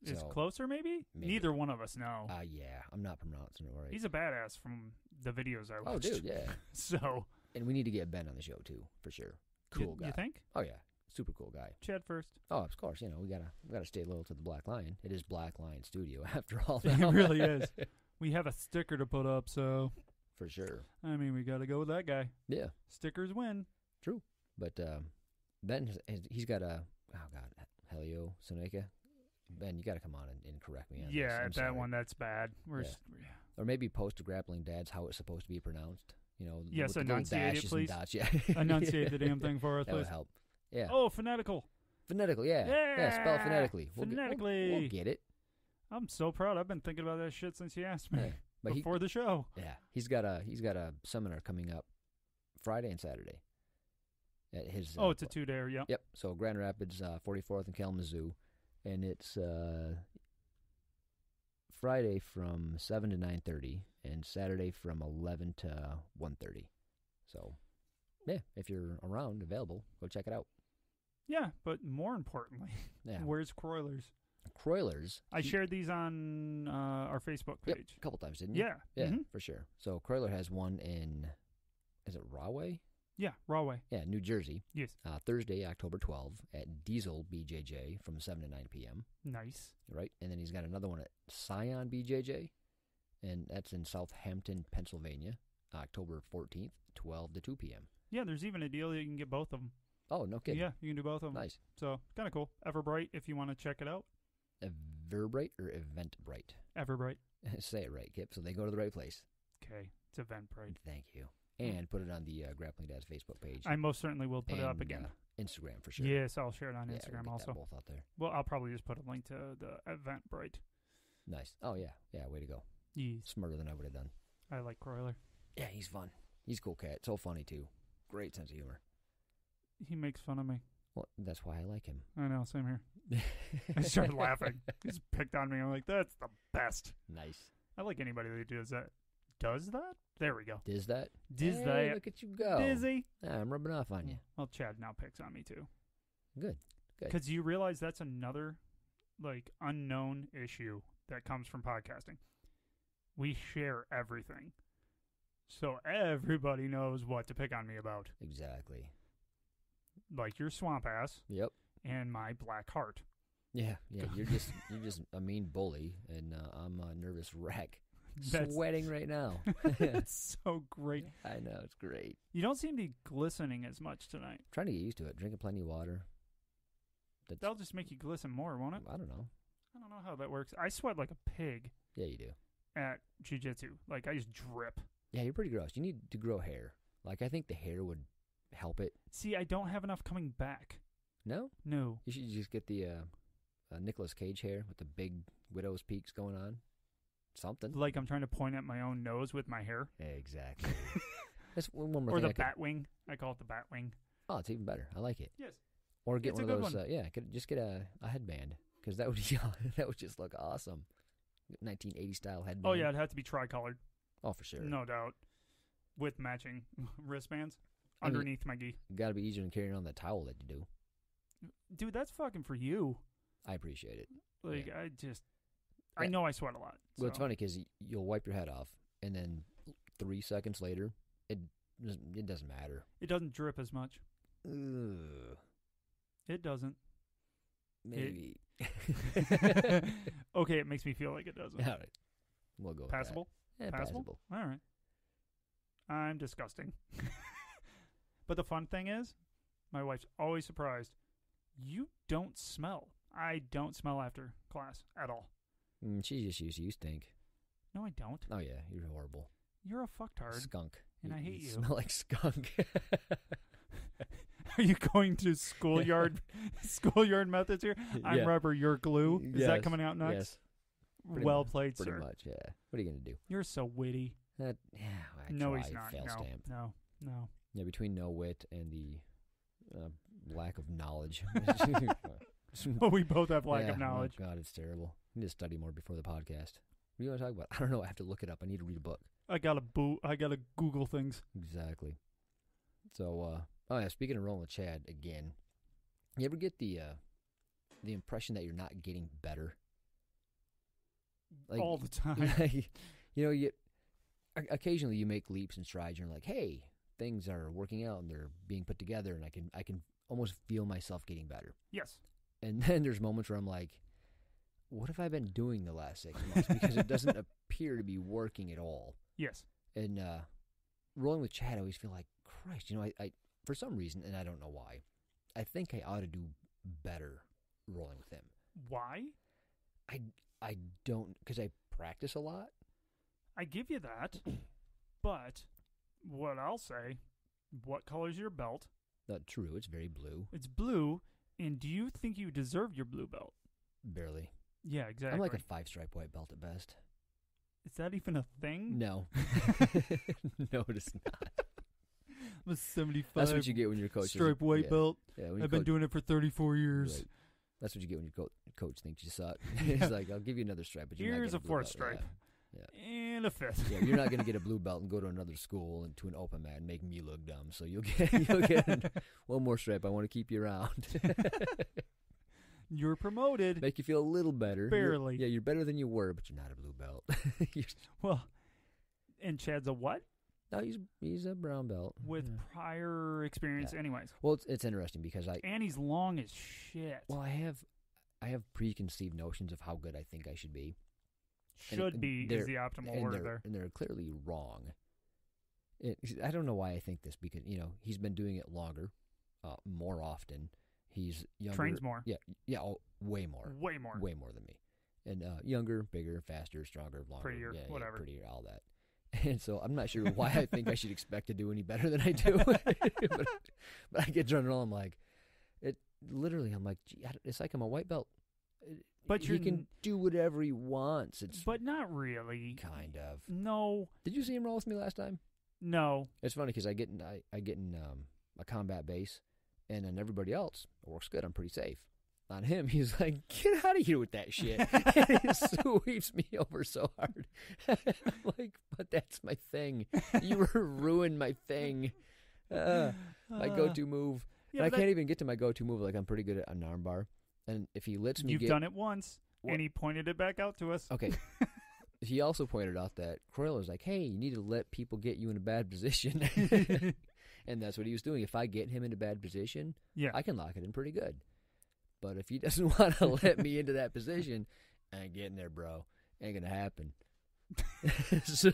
Speaker 2: is closer, maybe? Neither one of us know.
Speaker 1: Yeah, I'm not pronouncing it right.
Speaker 2: He's a badass from the videos I watched.
Speaker 1: Oh, dude, yeah.
Speaker 2: So.
Speaker 1: And we need to get Ben on the show, too, for sure. Cool guy.
Speaker 2: You think?
Speaker 1: Oh, yeah. Super cool guy.
Speaker 2: Chad first.
Speaker 1: Oh, of course. We gotta stay loyal to the Black Lion. It is Black Lion Studio, after all.
Speaker 2: It really is. We have a sticker to put up, so.
Speaker 1: For sure.
Speaker 2: I mean, we got to go with that guy.
Speaker 1: Yeah.
Speaker 2: Stickers win.
Speaker 1: True. But Ben, he's got Helio Soneca. Ben, you got to come on and correct me on this.
Speaker 2: That one, that's bad.
Speaker 1: Or maybe post to Grappling Dads how it's supposed to be pronounced.
Speaker 2: Yes, enunciate it, please.
Speaker 1: Dots, yeah.
Speaker 2: Enunciate the damn thing for us,
Speaker 1: that
Speaker 2: please.
Speaker 1: Would help. Yeah.
Speaker 2: Oh, phonetical.
Speaker 1: Phonetical, yeah. Yeah, spell phonetically.
Speaker 2: Phonetically.
Speaker 1: We'll get it.
Speaker 2: I'm so proud. I've been thinking about that shit since you asked me before the show.
Speaker 1: Yeah, he's got a seminar coming up Friday and Saturday. At his.
Speaker 2: It's a 2-dayer. Yep.
Speaker 1: Yep. So Grand Rapids, 44th and Kalamazoo. And it's Friday from 7 to 9:30 and Saturday from 11 to 1:30. So, yeah, if you're around, available, go check it out.
Speaker 2: Yeah, but more importantly, where's Croylers?
Speaker 1: Croylers.
Speaker 2: I shared these on our Facebook page.
Speaker 1: A couple times, didn't you?
Speaker 2: Yeah.
Speaker 1: Yeah, for sure. So Croyler has one in, is it Rahway?
Speaker 2: Yeah, Rawway.
Speaker 1: Yeah, New Jersey.
Speaker 2: Yes.
Speaker 1: Thursday, October 12 at Diesel BJJ from 7 to 9 p.m.
Speaker 2: Nice.
Speaker 1: Right? And then he's got another one at Scion BJJ, and that's in Southampton, Pennsylvania, October 14th, 12 to 2 p.m.
Speaker 2: Yeah, there's even a deal that you can get both of them.
Speaker 1: Oh, no kidding.
Speaker 2: Yeah, you can do both of them.
Speaker 1: Nice.
Speaker 2: So, kind of cool. Everbright, if you want to check it out.
Speaker 1: Everbright or Eventbrite?
Speaker 2: Everbright.
Speaker 1: Say it right, Kip, so they go to the right place.
Speaker 2: Okay, it's Eventbrite.
Speaker 1: Thank you. And put it on the Grappling Dads Facebook page.
Speaker 2: I most certainly will put it up again.
Speaker 1: Instagram for sure.
Speaker 2: Yes, I'll share it on
Speaker 1: Yeah,
Speaker 2: Instagram
Speaker 1: we'll get
Speaker 2: also.
Speaker 1: that both out there.
Speaker 2: Well, I'll probably just put a link to the Eventbrite.
Speaker 1: Nice. Oh, yeah. Yeah, way to go.
Speaker 2: Yes.
Speaker 1: Smarter than I would have done.
Speaker 2: I like Croyler.
Speaker 1: Yeah, he's fun. He's a cool cat. So funny, too. Great sense of humor.
Speaker 2: He makes fun of me.
Speaker 1: Well, that's why I like him.
Speaker 2: I know, same here. I started laughing. He's picked on me. I'm like, that's the best.
Speaker 1: Nice.
Speaker 2: I like anybody that does that. Does that? There we go.
Speaker 1: Diz that?
Speaker 2: Diz
Speaker 1: Hey,
Speaker 2: that.
Speaker 1: look at you go.
Speaker 2: Dizzy.
Speaker 1: Yeah, I'm rubbing off on you.
Speaker 2: Well, Chad now picks on me too.
Speaker 1: Good.
Speaker 2: Because you realize that's another, like, unknown issue that comes from podcasting. We share everything. So everybody knows what to pick on me about.
Speaker 1: Exactly.
Speaker 2: Like your swamp ass.
Speaker 1: Yep.
Speaker 2: And my black heart.
Speaker 1: Yeah. You're just a mean bully, and I'm a nervous wreck. Sweating right now.
Speaker 2: It's so great.
Speaker 1: I know, it's great.
Speaker 2: You don't seem to be glistening as much tonight.
Speaker 1: Trying to get used to it. Drinking plenty of water.
Speaker 2: That'll just make you glisten more, won't it?
Speaker 1: I don't know.
Speaker 2: I don't know how that works. I sweat like a pig.
Speaker 1: Yeah, you do.
Speaker 2: At jiu-jitsu. Like, I just drip.
Speaker 1: Yeah, you're pretty gross. You need to grow hair. Like, I think the hair would help it.
Speaker 2: See, I don't have enough coming back.
Speaker 1: No?
Speaker 2: No.
Speaker 1: You should just get the Nicolas Cage hair with the big widow's peaks going on. Something.
Speaker 2: Like I'm trying to point at my own nose with my hair.
Speaker 1: Exactly. That's one more
Speaker 2: or
Speaker 1: thing.
Speaker 2: the bat wing. I call it the bat wing.
Speaker 1: Oh, it's even better. I like it.
Speaker 2: Yes.
Speaker 1: Or get
Speaker 2: It's
Speaker 1: one
Speaker 2: a
Speaker 1: of
Speaker 2: good
Speaker 1: those. Just get a headband, because that would just look awesome. 1980 style headband.
Speaker 2: Oh yeah, it'd have to be tricolored.
Speaker 1: Oh, for sure.
Speaker 2: No doubt. With matching wristbands underneath my gi.
Speaker 1: Got to be easier than carrying on the towel that you do.
Speaker 2: Dude, that's fucking for you.
Speaker 1: I appreciate it.
Speaker 2: Like
Speaker 1: Yeah.
Speaker 2: I know I sweat a lot. So.
Speaker 1: Well, it's funny because you'll wipe your head off, and then 3 seconds later, it doesn't matter.
Speaker 2: It doesn't drip as much.
Speaker 1: Ugh.
Speaker 2: It doesn't.
Speaker 1: Maybe.
Speaker 2: Okay, it makes me feel like it doesn't.
Speaker 1: All right. We'll go
Speaker 2: Passable?
Speaker 1: with that. Yeah, passable.
Speaker 2: All right. I'm disgusting. But the fun thing is, my wife's always surprised. You don't smell. I don't smell after class at all.
Speaker 1: She's just used to you stink.
Speaker 2: No, I don't.
Speaker 1: Oh, yeah. You're horrible.
Speaker 2: You're a fucktard.
Speaker 1: Skunk.
Speaker 2: And I hate you.
Speaker 1: Smell like skunk.
Speaker 2: Are you going to schoolyard methods here? I'm rubber, you're glue. Is that coming out next?
Speaker 1: Yes.
Speaker 2: Well played, sir.
Speaker 1: Pretty much, yeah. What are you going to do?
Speaker 2: You're so witty. No, he's not.
Speaker 1: Fail stamp.
Speaker 2: No.
Speaker 1: Yeah, between no wit and the lack of knowledge.
Speaker 2: Well, we both have lack of knowledge.
Speaker 1: Oh, God, it's terrible. I need to study more before the podcast. What do you want to talk about? I don't know. I have to look it up. I need to read a book.
Speaker 2: I gotta Google things.
Speaker 1: Exactly. So, speaking of rolling with Chad again, you ever get the impression that you're not getting better? Like,
Speaker 2: all the time.
Speaker 1: Occasionally you make leaps and strides. And you're like, hey, things are working out and they're being put together, and I can almost feel myself getting better.
Speaker 2: Yes. And
Speaker 1: then there's moments where I'm like, what have I been doing the last 6 months? Because it doesn't appear to be working at all.
Speaker 2: Yes.
Speaker 1: And rolling with Chad, I always feel like, Christ, I for some reason, and I don't know why, I think I ought to do better rolling with him.
Speaker 2: Why?
Speaker 1: I don't, because I practice a lot.
Speaker 2: I give you that, but what I'll say, what color is your belt?
Speaker 1: Not true. It's very blue.
Speaker 2: It's blue, and do you think you deserve your blue belt?
Speaker 1: Barely.
Speaker 2: Yeah, exactly.
Speaker 1: I'm like a 5-stripe white belt at best.
Speaker 2: Is that even a thing?
Speaker 1: No. No, it is not.
Speaker 2: I'm a 75.
Speaker 1: That's what you get when your coach
Speaker 2: stripe white belt.
Speaker 1: Yeah,
Speaker 2: I've been doing it for 34 years.
Speaker 1: Right. That's what you get when your coach thinks you suck. He's like, I'll give you another stripe, but you're
Speaker 2: Here's
Speaker 1: not
Speaker 2: a 4th
Speaker 1: stripe.
Speaker 2: stripe.
Speaker 1: Yeah.
Speaker 2: And a 5th.
Speaker 1: Yeah, you're not going to get a blue belt and go to another school and to an open mat and make me look dumb. So you'll get one more stripe. I want to keep you around.
Speaker 2: You're promoted.
Speaker 1: Make you feel a little better.
Speaker 2: Barely.
Speaker 1: You're better than you were, but you're not a blue belt.
Speaker 2: Well, and Chad's a what?
Speaker 1: No, he's a brown belt
Speaker 2: with prior experience, anyways.
Speaker 1: Well, it's interesting because
Speaker 2: and he's long as shit.
Speaker 1: Well, I have preconceived notions of how good I think I should be.
Speaker 2: Should be is the optimal word there,
Speaker 1: and they're clearly wrong. I don't know why I think this because he's been doing it longer, more often. He's younger,
Speaker 2: trains more.
Speaker 1: Yeah, way more than me, and younger, bigger, faster, stronger, longer,
Speaker 2: prettier, whatever,
Speaker 1: prettier, all that. And so I'm not sure why I think I should expect to do any better than I do. but I get drunk and I'm like, I'm like, gee, it's like I'm a white belt.
Speaker 2: But
Speaker 1: he can do whatever he wants.
Speaker 2: But not really.
Speaker 1: Kind of.
Speaker 2: No.
Speaker 1: Did you see him roll with me last time?
Speaker 2: No.
Speaker 1: It's funny because I get in a combat base, and then everybody else works good. I'm pretty safe. On him, he's like, get out of here with that shit. And he sweeps me over so hard. I'm like, but that's my thing. You ruined my thing. My go-to move. Yeah, and I can't even get to my go-to move. Like, I'm pretty good at an armbar. And if he lets me
Speaker 2: You've done it once, and he pointed it back out to us.
Speaker 1: Okay. He also pointed out that Croyle was like, hey, you need to let people get you in a bad position. And that's what he was doing. If I get him in a bad position, I can lock it in pretty good. But if he doesn't want to let me into that position, I ain't getting there, bro. Ain't going to happen. so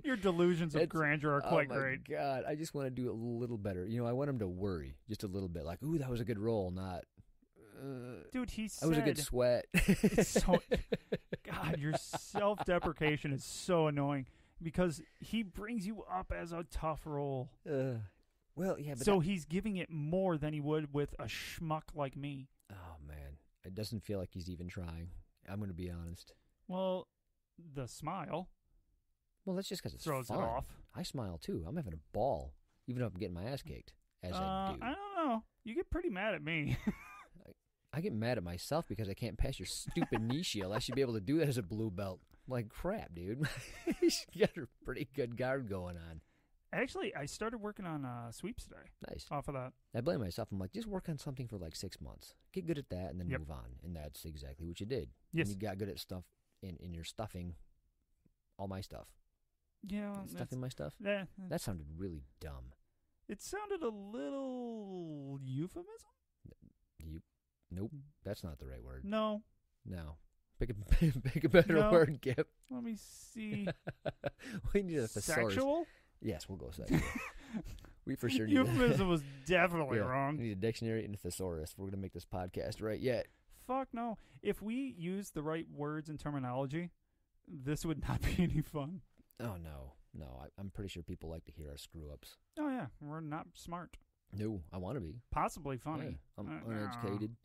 Speaker 2: your delusions of grandeur are quite great.
Speaker 1: Oh, my God. I just want to do it a little better. I want him to worry just a little bit. Like, ooh, that was a good roll, not...
Speaker 2: Dude, he said...
Speaker 1: That was a good sweat.
Speaker 2: God, your self-deprecation is so annoying because he brings you up as a tough roll.
Speaker 1: Well, yeah, but...
Speaker 2: So he's giving it more than he would with a schmuck like me.
Speaker 1: Oh, man. It doesn't feel like he's even trying. I'm going to be honest.
Speaker 2: Well, the smile...
Speaker 1: Well, that's just because it's
Speaker 2: throws
Speaker 1: fun.
Speaker 2: It off.
Speaker 1: I smile, too. I'm having a ball, even though I'm getting my ass kicked, as I do.
Speaker 2: I don't know. You get pretty mad at me.
Speaker 1: I get mad at myself because I can't pass your stupid knee shield. I should be able to do that as a blue belt. I'm like, crap, dude. You got a pretty good guard going on.
Speaker 2: Actually, I started working on sweeps today.
Speaker 1: Nice.
Speaker 2: Off of that.
Speaker 1: I blame myself. I'm like, just work on something for like 6 months. Get good at that and then move on. And that's exactly what you did.
Speaker 2: Yes.
Speaker 1: And you got good at stuff in your stuffing all my stuff.
Speaker 2: Yeah.
Speaker 1: Stuffing my stuff?
Speaker 2: Yeah.
Speaker 1: That sounded really dumb.
Speaker 2: It sounded a little euphemism?
Speaker 1: Nope, that's not the right word.
Speaker 2: No.
Speaker 1: Pick a better word, Gip.
Speaker 2: Let me see.
Speaker 1: We need a thesaurus.
Speaker 2: Sexual?
Speaker 1: Yes, we'll go sexual. We for sure need
Speaker 2: euphemism was definitely wrong.
Speaker 1: We need a dictionary and a thesaurus if we're going to make this podcast right yet.
Speaker 2: Fuck no. If we used the right words and terminology, this would not be any fun.
Speaker 1: Oh, no. I'm pretty sure people like to hear our screw-ups.
Speaker 2: Oh, yeah. We're not smart.
Speaker 1: No, I want to be.
Speaker 2: Possibly funny.
Speaker 1: Yeah, I'm uneducated.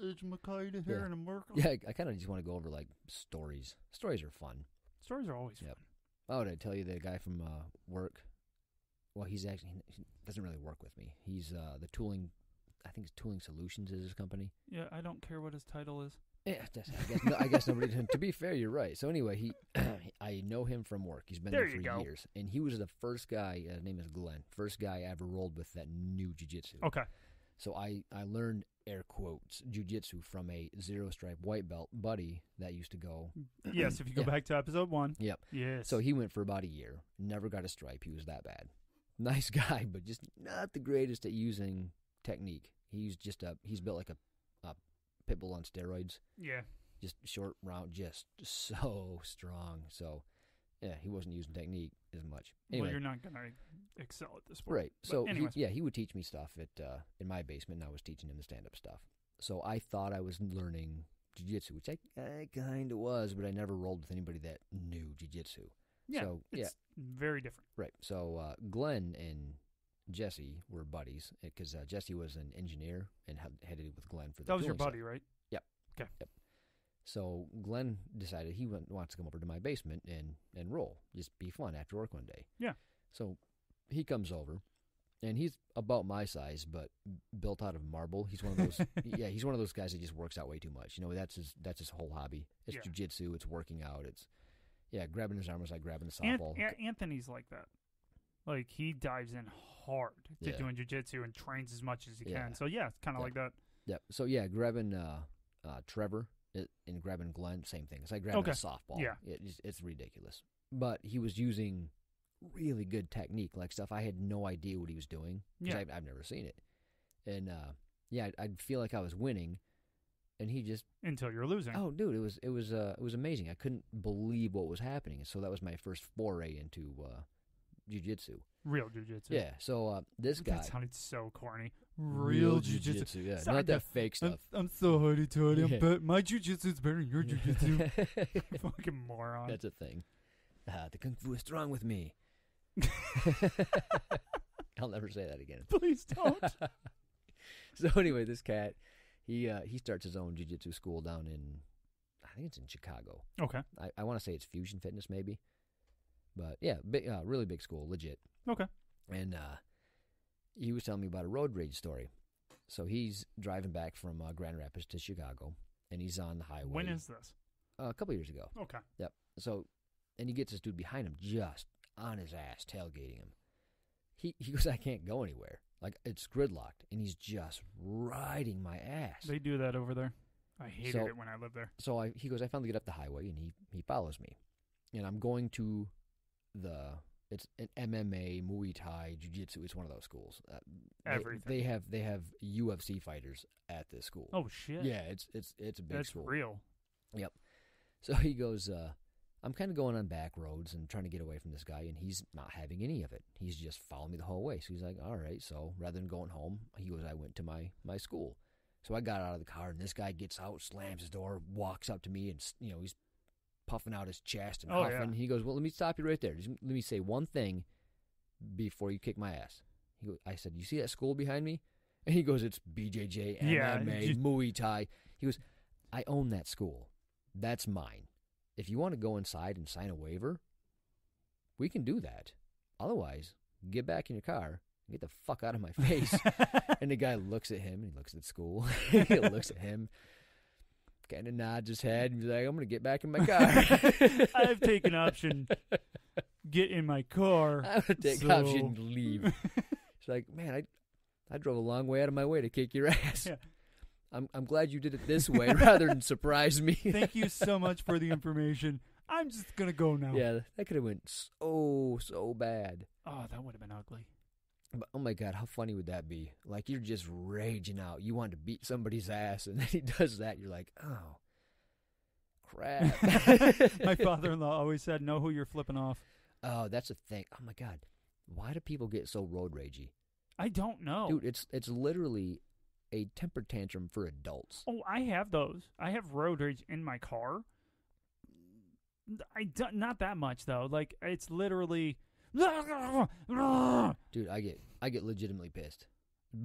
Speaker 2: Educated here in America.
Speaker 1: Yeah, I kind of just want to go over, like, stories. Stories are fun.
Speaker 2: Stories are always fun.
Speaker 1: Oh, did I tell you the guy from work? Well, he doesn't really work with me. He's the tooling, I think it's Tooling Solutions is his company.
Speaker 2: Yeah, I don't care what his title is.
Speaker 1: Yeah, I guess nobody. To be fair, you're right. So anyway, I know him from work. He's been there for years, and he was the first guy. His name is Glenn. First guy I ever rolled with that knew jiu-jitsu.
Speaker 2: Okay.
Speaker 1: So I learned air quotes jiu-jitsu from a zero stripe white belt buddy that used to go.
Speaker 2: Yes, if you go back to episode 1.
Speaker 1: Yep.
Speaker 2: Yes.
Speaker 1: So he went for about a year. Never got a stripe. He was that bad. Nice guy, but just not the greatest at using technique. He's built like a pit bull on steroids.
Speaker 2: Yeah.
Speaker 1: Just short, round, just so strong. So, yeah, he wasn't using technique as much. Anyway,
Speaker 2: well, you're not going to excel at this point.
Speaker 1: Right. So,
Speaker 2: anyways.
Speaker 1: he would teach me stuff in my basement, and I was teaching him the stand-up stuff. So I thought I was learning jiu-jitsu, which I kind of was, but I never rolled with anybody that knew jiu-jitsu.
Speaker 2: Yeah,
Speaker 1: so,
Speaker 2: it's very different.
Speaker 1: Right. So Glenn and Jesse were buddies because Jesse was an engineer and headed with Glenn for the
Speaker 2: That was your
Speaker 1: tooling
Speaker 2: buddy,
Speaker 1: side.
Speaker 2: right?
Speaker 1: Yep.
Speaker 2: Okay.
Speaker 1: Yep. So Glenn decided he wants to come over to my basement and roll, just be fun after work one day.
Speaker 2: Yeah.
Speaker 1: So he comes over, and he's about my size, but built out of marble. He's one of those. Yeah, he's one of those guys that just works out way too much. That's his whole hobby. It's jiu-jitsu. It's working out. It's grabbing his arm was like grabbing the softball.
Speaker 2: Anthony's like that. Like, he dives in hard to doing jiu-jitsu and trains as much as he can. So, yeah, it's kind of like that.
Speaker 1: Yep. So, grabbing Trevor and grabbing Glenn, same thing. It's like grabbing a softball.
Speaker 2: Yeah.
Speaker 1: It's ridiculous. but he was using really good technique, like stuff I had no idea what he was doing because I've never seen it. And I'd feel like I was winning, and he just
Speaker 2: until you're losing.
Speaker 1: Oh, dude, it was amazing. I couldn't believe what was happening. So that was my first foray into jiu-jitsu.
Speaker 2: Real jiu-jitsu.
Speaker 1: Yeah. So this guy.
Speaker 2: That sounded so corny. Real jiu-jitsu.
Speaker 1: Yeah, not that fake stuff.
Speaker 2: I'm so hoity-toity. But my jiu-jitsu is better than your jiu-jitsu. Fucking moron.
Speaker 1: That's a thing. The kung fu is strong with me. I'll never say that again.
Speaker 2: Please don't.
Speaker 1: So anyway, this cat, he starts his own jiu-jitsu school down in, I think it's in Chicago.
Speaker 2: Okay.
Speaker 1: I want to say it's Fusion Fitness maybe. But yeah, big, really big school, legit.
Speaker 2: Okay.
Speaker 1: And he was telling me about a road rage story. So he's driving back from Grand Rapids to Chicago, and he's on the highway.
Speaker 2: When is this?
Speaker 1: A couple years ago.
Speaker 2: Okay.
Speaker 1: Yep. So, and he gets this dude behind him just on his ass, tailgating him. He goes, I can't go anywhere. Like, it's gridlocked, and he's just riding my ass.
Speaker 2: They do that over there. I hated it when I lived there.
Speaker 1: So he goes, I finally get up the highway, and he follows me. And I'm going to it's an MMA, Muay Thai, Jiu-Jitsu. It's one of those schools.
Speaker 2: Everything.
Speaker 1: They have UFC fighters at this school.
Speaker 2: Oh, shit.
Speaker 1: Yeah, it's a big school.
Speaker 2: That's real.
Speaker 1: Yep. So he goes, I'm kind of going on back roads and trying to get away from this guy, and he's not having any of it. He's just following me the whole way. So he's like, all right. So rather than going home, he goes, I went to my school. So I got out of the car, and this guy gets out, slams his door, walks up to me, and he's puffing out his chest and huffing. Yeah. He goes, well, let me stop you right there. Just let me say one thing before you kick my ass. I said, you see that school behind me? And he goes, it's BJJ, MMA, Muay Thai. He goes, I own that school. That's mine. If you want to go inside and sign a waiver, we can do that. Otherwise, get back in your car and get the fuck out of my face. And the guy looks at him, and he looks at the school. He looks at him, kind of nods his head, and he's like, I'm going to get back in my car.
Speaker 2: I've taken option, get in my car.
Speaker 1: I'm going to take option, leave. It's like, man, I drove a long way out of my way to kick your ass. Yeah. I'm glad you did it this way rather than surprise me.
Speaker 2: Thank you so much for the information. I'm just going to go now.
Speaker 1: Yeah, that could have went so bad.
Speaker 2: Oh, that would have been ugly.
Speaker 1: But, oh, my God, how funny would that be? Like, you're just raging out. You want to beat somebody's ass, and then he does that. You're like, oh, crap.
Speaker 2: My father-in-law always said, know who you're flipping off.
Speaker 1: Oh, that's a thing. Oh, my God. Why do people get so road ragey?
Speaker 2: I don't know.
Speaker 1: Dude, it's literally a temper tantrum for adults.
Speaker 2: Oh, I have those. I have road rage in my car. Not that much, though. Like, it's literally...
Speaker 1: Dude, I get legitimately pissed.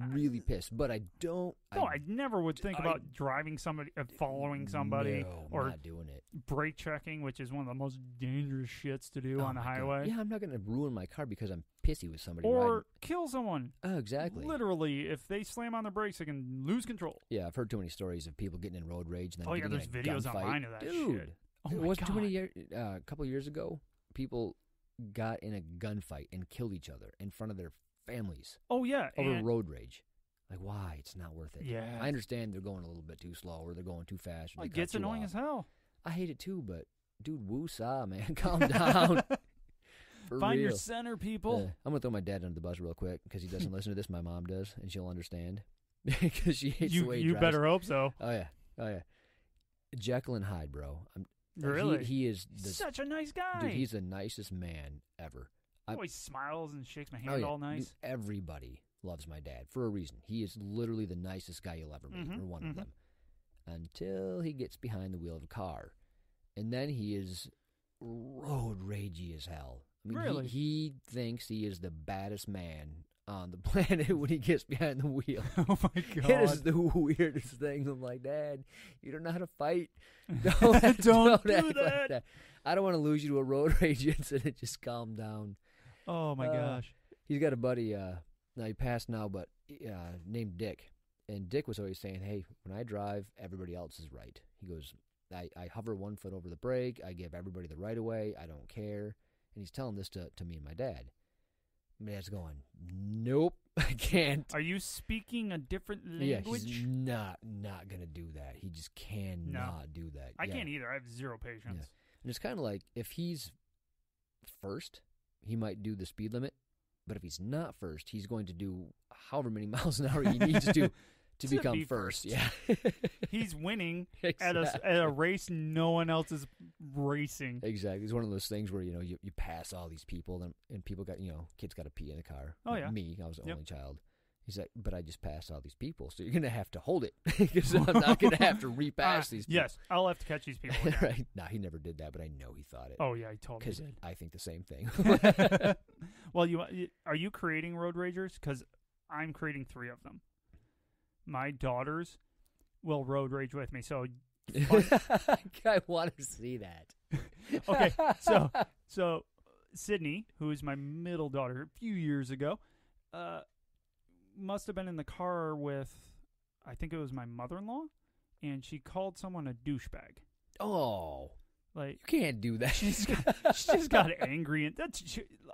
Speaker 1: Really pissed. But I don't...
Speaker 2: No, I never would think about driving somebody, following somebody.
Speaker 1: No,
Speaker 2: or
Speaker 1: not doing it.
Speaker 2: Brake checking, which is one of the most dangerous shits to do on the highway.
Speaker 1: God. Yeah, I'm not going to ruin my car because I'm pissy with somebody.
Speaker 2: Or kill someone.
Speaker 1: Oh, exactly.
Speaker 2: Literally, if they slam on their brakes, they can lose control.
Speaker 1: Yeah, I've heard too many stories of people getting in road rage. And then
Speaker 2: there's videos online of that shit. Oh,
Speaker 1: it
Speaker 2: my
Speaker 1: wasn't
Speaker 2: God.
Speaker 1: too many a couple years ago, people got in a gunfight and killed each other in front of their families.
Speaker 2: Oh, yeah.
Speaker 1: Over road rage. Like, why? It's not worth it.
Speaker 2: Yeah.
Speaker 1: I understand they're going a little bit too slow or they're going too fast.
Speaker 2: It gets annoying as hell.
Speaker 1: I hate it too, but, dude, woo-saw, man. Calm down.
Speaker 2: Find your center, people.
Speaker 1: I'm going to throw my dad under the bus real quick because he doesn't listen to this. My mom does, and she'll understand. Because she hates the way he drives.
Speaker 2: You better hope so.
Speaker 1: Oh, yeah. Jekyll and Hyde, bro.
Speaker 2: Really?
Speaker 1: He is
Speaker 2: such a nice guy.
Speaker 1: Dude, he's the nicest man ever.
Speaker 2: He always smiles and shakes my hand all nice.
Speaker 1: Dude, everybody loves my dad for a reason. He is literally the nicest guy you'll ever meet, or one of them. Until he gets behind the wheel of a car. And then he is road ragey as hell. I mean,
Speaker 2: really?
Speaker 1: He thinks he is the baddest man on the planet when he gets behind the wheel.
Speaker 2: Oh, my God.
Speaker 1: It is the weirdest thing. I'm like, Dad, you don't know how to fight.
Speaker 2: Don't
Speaker 1: do
Speaker 2: that.
Speaker 1: Like that. I don't want to lose you to a road rage incident. Just calm down.
Speaker 2: Oh, my gosh.
Speaker 1: He's got a buddy, now he passed now, but named Dick. And Dick was always saying, hey, when I drive, everybody else is right. He goes, I hover 1 foot over the brake. I give everybody the right of way. I don't care. And he's telling this to me and my dad. My dad's going, nope, I can't.
Speaker 2: Are you speaking a different language?
Speaker 1: Yeah, he's not going to do that. He just cannot do that.
Speaker 2: I can't either. I have zero patience.
Speaker 1: Yeah. And it's kind of like if he's first, he might do the speed limit. But if he's not first, he's going to do however many miles an hour he needs to become
Speaker 2: be
Speaker 1: first.
Speaker 2: first.
Speaker 1: Yeah.
Speaker 2: He's winning
Speaker 1: Exactly.
Speaker 2: at a race no one else is racing.
Speaker 1: Exactly. It's one of those things where, you pass all these people and people got, kids got to pee in the car.
Speaker 2: Oh, yeah.
Speaker 1: Me, I was the only child. He's like, but I just passed all these people, so you're going to have to hold it because I'm not going to have to repass these people.
Speaker 2: Yes, I'll have to catch these people again.
Speaker 1: Right? No, he never did that, but I know he thought it.
Speaker 2: Oh, yeah, he totally
Speaker 1: Because
Speaker 2: did.
Speaker 1: I think the same thing.
Speaker 2: Well, are you creating road ragers? Because I'm creating 3 of them. My daughters will road rage with me. So,
Speaker 1: I want to see that.
Speaker 2: okay, so Sydney, who is my middle daughter, a few years ago, must have been in the car with, I think it was my mother-in-law, and she called someone a douchebag.
Speaker 1: Oh,
Speaker 2: Like,
Speaker 1: you can't do that.
Speaker 2: she just got angry, and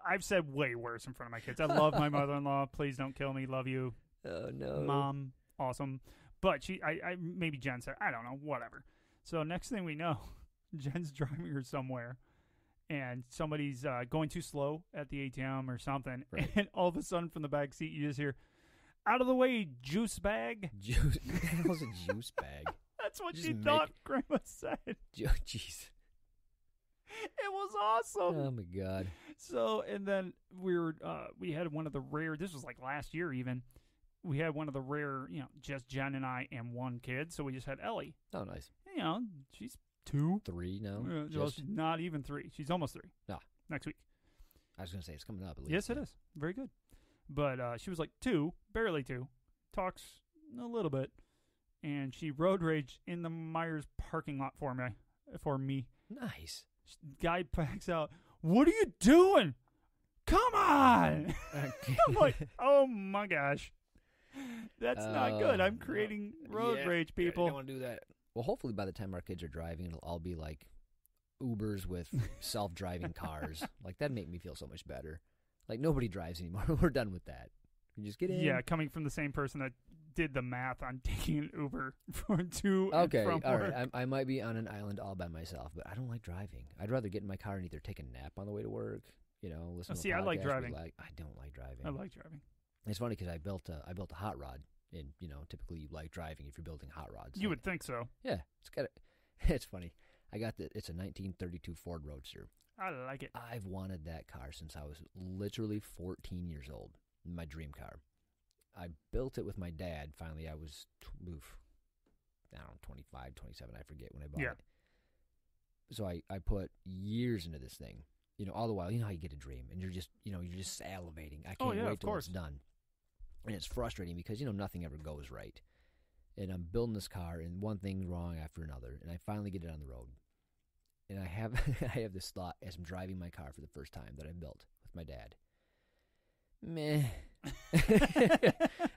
Speaker 2: I've said way worse in front of my kids. I love my mother-in-law. Please don't kill me. Love you,
Speaker 1: Oh no,
Speaker 2: Mom. Awesome. But I maybe Jen said, I don't know, whatever. So next thing we know, Jen's driving her somewhere, and somebody's going too slow at the ATM or something,
Speaker 1: Right.
Speaker 2: and all of a sudden from the back seat you just hear, "Out of the way, juice bag."
Speaker 1: Juice. That was a juice bag.
Speaker 2: That's what
Speaker 1: Just
Speaker 2: she
Speaker 1: make-
Speaker 2: thought Grandma said.
Speaker 1: Jeez.
Speaker 2: It was awesome.
Speaker 1: Oh my God.
Speaker 2: So, and then we had one of the rare, this was like last year even, we had one of the rare, just Jen and I and one kid, so we just had Ellie.
Speaker 1: Oh, nice.
Speaker 2: She's 2.
Speaker 1: 3 now.
Speaker 2: Well, she's not even 3. She's almost 3.
Speaker 1: Ah.
Speaker 2: Next week.
Speaker 1: I was gonna say it's coming up at least.
Speaker 2: Yes, it is. Very good. But she was like 2, barely 2, talks a little bit, and she road raged in the Myers parking lot for me.
Speaker 1: Nice.
Speaker 2: Guy backs out. "What are you doing? Come on!" I'm like, oh my gosh. That's not good. I'm creating road rage, people.
Speaker 1: You don't want to do that. Well, hopefully by the time our kids are driving, it'll all be like Ubers with self-driving cars. Like, that'd make me feel so much better. Like, nobody drives anymore. We're done with that. You just get in.
Speaker 2: Yeah, coming from the same person that did the math on taking an Uber to
Speaker 1: Okay,
Speaker 2: and from
Speaker 1: all
Speaker 2: work.
Speaker 1: right. I might be on an island all by myself, but I don't like driving. I'd rather get in my car and either take a nap on the way to work, listen to a podcast.
Speaker 2: I like driving.
Speaker 1: I don't like driving.
Speaker 2: I like driving.
Speaker 1: It's funny because I built a hot rod, and typically you like driving if you're building hot rods.
Speaker 2: You would think so.
Speaker 1: Yeah, it's funny. It's a 1932 Ford Roadster.
Speaker 2: I like it.
Speaker 1: I've wanted that car since I was literally 14 years old. My dream car. I built it with my dad. Finally, I was 25, 27. I forget when I bought it. So I put years into this thing. All the while, how you get a dream, and you're just salivating. I can't wait till it's done. And it's frustrating because nothing ever goes right. And I'm building this car, and one thing's wrong after another, and I finally get it on the road. And I have I have this thought as I'm driving my car for the first time that I built with my dad. Meh.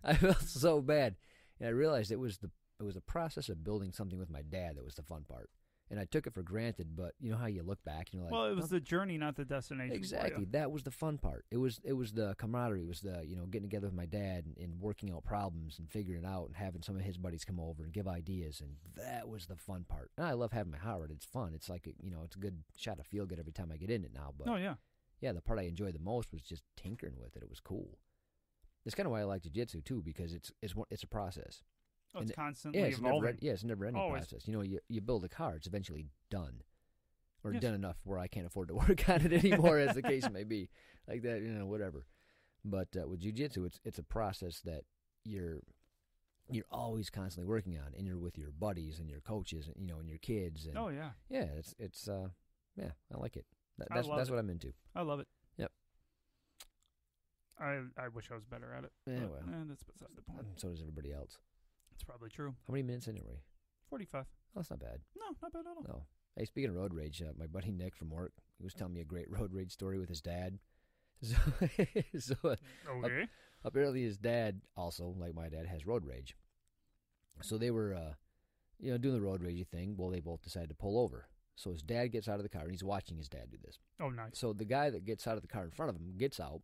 Speaker 1: I felt so bad, and I realized it was the process of building something with my dad that was the fun part. And I took it for granted, but you know how you look back and you're like,
Speaker 2: well, it was the journey, not the destination.
Speaker 1: Exactly. That was the fun part. It was the camaraderie. It was the getting together with my dad and working out problems and figuring it out and having some of his buddies come over and give ideas, and that was the fun part. And I love having my hot rod. It's fun. It's like it's a good shot of feel good every time I get in it now. But yeah, the part I enjoyed the most was just tinkering with it. It was cool. That's kind of why I like jiu-jitsu too, because it's a process.
Speaker 2: Oh, it's constantly
Speaker 1: it's
Speaker 2: evolving.
Speaker 1: it's a never-ending
Speaker 2: Always.
Speaker 1: process. You build a car, it's eventually done. Or done enough where I can't afford to work on it anymore, as the case may be. Like that, whatever. But with jiu-jitsu, it's a process that you're always constantly working on, and you're with your buddies and your coaches, and and your kids. And, it's I like it. That's what I'm into.
Speaker 2: I love it.
Speaker 1: Yep.
Speaker 2: I wish I was better at it.
Speaker 1: Yeah,
Speaker 2: but, that's beside the point.
Speaker 1: So does everybody else.
Speaker 2: It's probably true.
Speaker 1: How many minutes in are we?
Speaker 2: 45.
Speaker 1: Oh, that's not bad.
Speaker 2: No, not bad at all.
Speaker 1: No. Hey, speaking of road rage, my buddy Nick from work, he was telling me a great road rage story with his dad. So
Speaker 2: Okay.
Speaker 1: apparently his dad also, like my dad, has road rage. So they were, doing the road ragey thing. Well, they both decided to pull over. So his dad gets out of the car, and he's watching his dad do this.
Speaker 2: Oh, nice.
Speaker 1: So the guy that gets out of the car in front of him gets out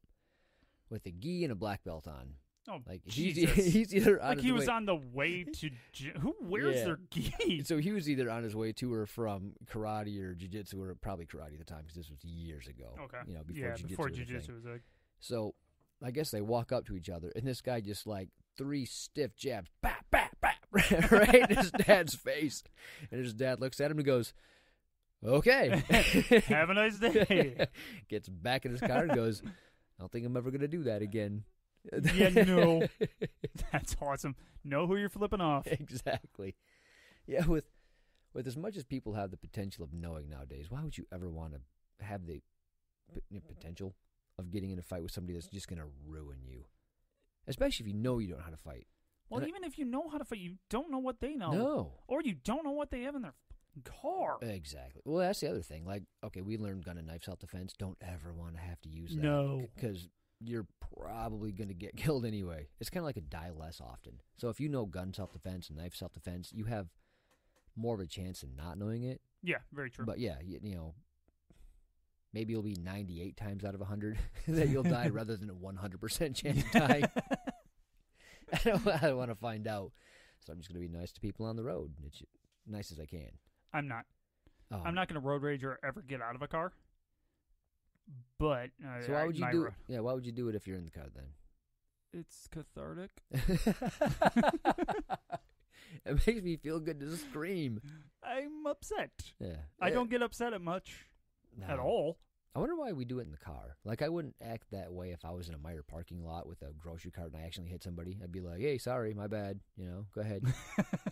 Speaker 1: with a gi and a black belt on.
Speaker 2: Oh,
Speaker 1: Like
Speaker 2: Jesus.
Speaker 1: he's either on
Speaker 2: Like
Speaker 1: his
Speaker 2: he was
Speaker 1: way,
Speaker 2: on the way to... Who wears
Speaker 1: Yeah.
Speaker 2: their gi?
Speaker 1: So he was either on his way to or from karate or jiu-jitsu, or probably karate at the time, because this was years ago.
Speaker 2: Okay.
Speaker 1: You know,
Speaker 2: Before
Speaker 1: jiu-jitsu was a
Speaker 2: jiu-jitsu
Speaker 1: thing.
Speaker 2: was like...
Speaker 1: So I guess they walk up to each other, and this guy just like 3 stiff jabs, bap, bap, bap, right in his dad's face. And his dad looks at him and goes, okay.
Speaker 2: Have a nice day.
Speaker 1: Gets back in his car and goes, I don't think I'm ever going to do that again.
Speaker 2: Yeah, no. That's awesome. Know who you're flipping off.
Speaker 1: Exactly. Yeah, with as much as people have the potential of knowing nowadays, why would you ever want to have the potential of getting in a fight with somebody that's just going to ruin you? Especially if you know you don't know how to fight.
Speaker 2: Well, even if you know how to fight, you don't know what they know.
Speaker 1: No.
Speaker 2: Or you don't know what they have in their car.
Speaker 1: Exactly. Well, that's the other thing. Like, okay, we learned gun and knife self-defense. Don't ever want to have to use that.
Speaker 2: No.
Speaker 1: Because you're probably going to get killed anyway. It's kind of like a die less often. So if you know gun self-defense and knife self-defense, you have more of a chance of not knowing it.
Speaker 2: Yeah, very true.
Speaker 1: But yeah, you know, maybe it'll be 98 times out of 100 that you'll die rather than a 100% chance of dying. I don't want to find out. So I'm just going to be nice to people on the road. It's nice as I can.
Speaker 2: I'm not. I'm not going to road rage or ever get out of a car. But
Speaker 1: so why would you do? Yeah, why would you do it if you're in the car then?
Speaker 2: It's cathartic.
Speaker 1: It makes me feel good to scream.
Speaker 2: I'm upset.
Speaker 1: Yeah,
Speaker 2: I don't get upset at much at all.
Speaker 1: I wonder why we do it in the car. Like, I wouldn't act that way if I was in a Meijer parking lot with a grocery cart and I actually hit somebody. I'd be like, hey, sorry, my bad. You know, go ahead.